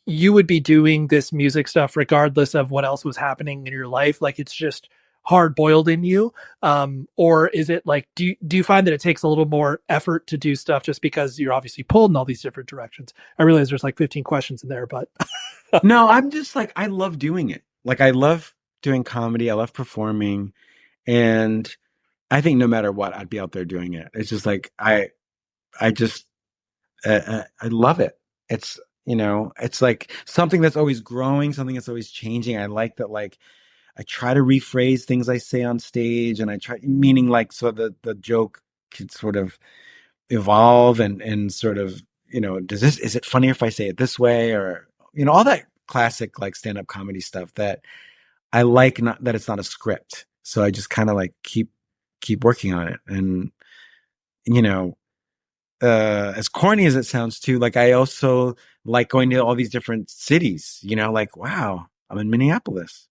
you would be doing this music stuff regardless of what else was happening in your life? Like it's just hard boiled in you? Or is it like, do you find that it takes a little more effort to do stuff just because you're obviously pulled in all these different directions? I realize there's like 15 questions in there, but No, I'm just like, I love doing it. Like, I love doing comedy. I love performing. And I think no matter what, I'd be out there doing it. It's just like, I love it. It's, it's like something that's always growing, something that's always changing. I like that, like, I try to rephrase things I say on stage, and I try, meaning like, so the joke could sort of evolve and sort of, is it funnier if I say it this way, or, all that classic, like, stand-up comedy stuff that I like, not that it's not a script. So I just kind of like keep working on it. And, as corny as it sounds too, like, I also like going to all these different cities, like, wow, I'm in Minneapolis.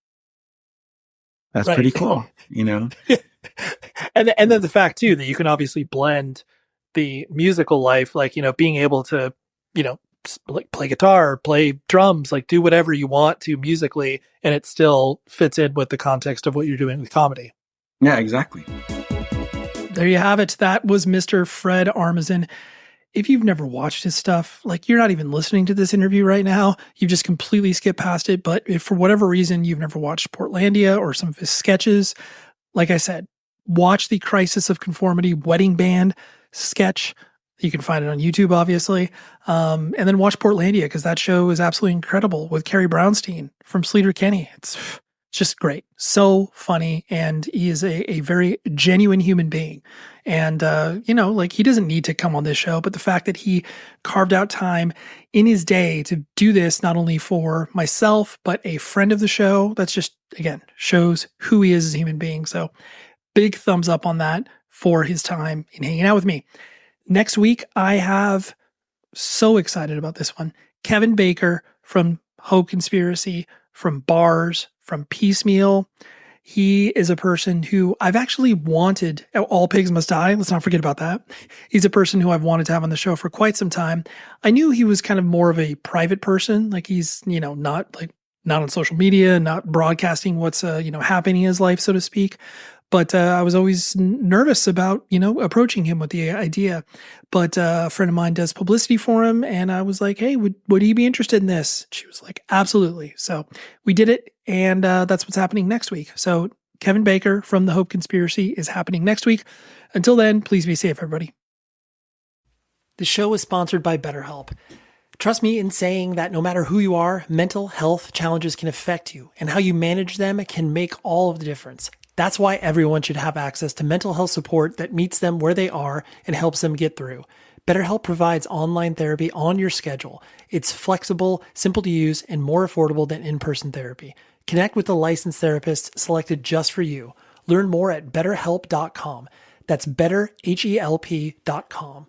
That's right. Pretty cool, And then the fact too, that you can obviously blend the musical life, like, being able to, like, play guitar, play drums, like, do whatever you want to musically, and it still fits in with the context of what you're doing with comedy. Yeah, exactly. There you have it. That was Mr. Fred Armisen. If you've never watched his stuff, like, you're not even listening to this interview right now. You just completely skipped past it. But if for whatever reason you've never watched Portlandia or some of his sketches, like I said, watch the Crisis of Conformity wedding band sketch. You can find it on YouTube, obviously. And then watch Portlandia, because that show is absolutely incredible with Carrie Brownstein from Sleater-Kinney. It's just great. So funny. And he is a very genuine human being. And, like, he doesn't need to come on this show, but the fact that he carved out time in his day to do this, not only for myself, but a friend of the show, that's just, again, shows who he is as a human being. So big thumbs up on that for his time in hanging out with me. Next week, I have, so excited about this one, Kevin Baker from Hope Conspiracy, from Bars, from Piecemeal. He is a person who I've actually wanted, All Pigs Must Die, let's not forget about that. He's a person who I've wanted to have on the show for quite some time. I knew he was kind of more of a private person, like, he's, not on social media, not broadcasting what's, happening in his life, so to speak. But I was always nervous about, approaching him with the idea. But a friend of mine does publicity for him, and I was like, hey, would he be interested in this? She was like, absolutely. So we did it, and that's what's happening next week. So Kevin Baker from the Hope Conspiracy is happening next week. Until then, please be safe, everybody. The show is sponsored by BetterHelp. Trust me in saying that no matter who you are, mental health challenges can affect you, and how you manage them can make all of the difference. That's why everyone should have access to mental health support that meets them where they are and helps them get through. BetterHelp provides online therapy on your schedule. It's flexible, simple to use, and more affordable than in-person therapy. Connect with a licensed therapist selected just for you. Learn more at betterhelp.com. That's betterhelp.com.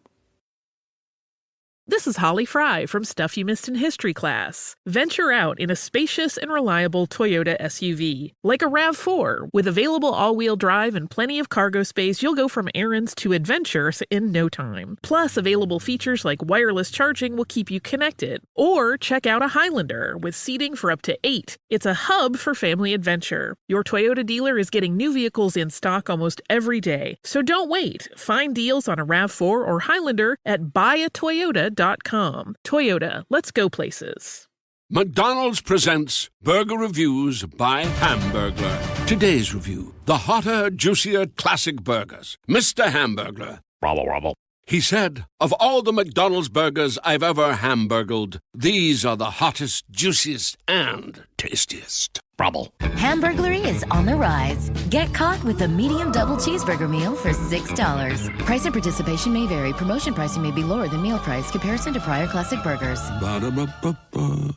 This is Holly Fry from Stuff You Missed in History class. Venture out in a spacious and reliable Toyota SUV. Like a RAV4, with available all-wheel drive and plenty of cargo space, you'll go from errands to adventures in no time. Plus, available features like wireless charging will keep you connected. Or check out a Highlander with seating for up to 8. It's a hub for family adventure. Your Toyota dealer is getting new vehicles in stock almost every day. So don't wait. Find deals on a RAV4 or Highlander at buyatoyota.com. Toyota, let's go places. McDonald's presents Burger Reviews by Hamburglar. Today's review, the hotter, juicier classic burgers. Mr. Hamburglar. Robble, robble. He said, of all the McDonald's burgers I've ever hamburgled, these are the hottest, juiciest, and tastiest. Brabble. Hamburglary is on the rise. Get caught with a medium double cheeseburger meal for $6. Price and participation may vary. Promotion pricing may be lower than meal price. Comparison to prior classic burgers. Ba-da-ba-ba-ba.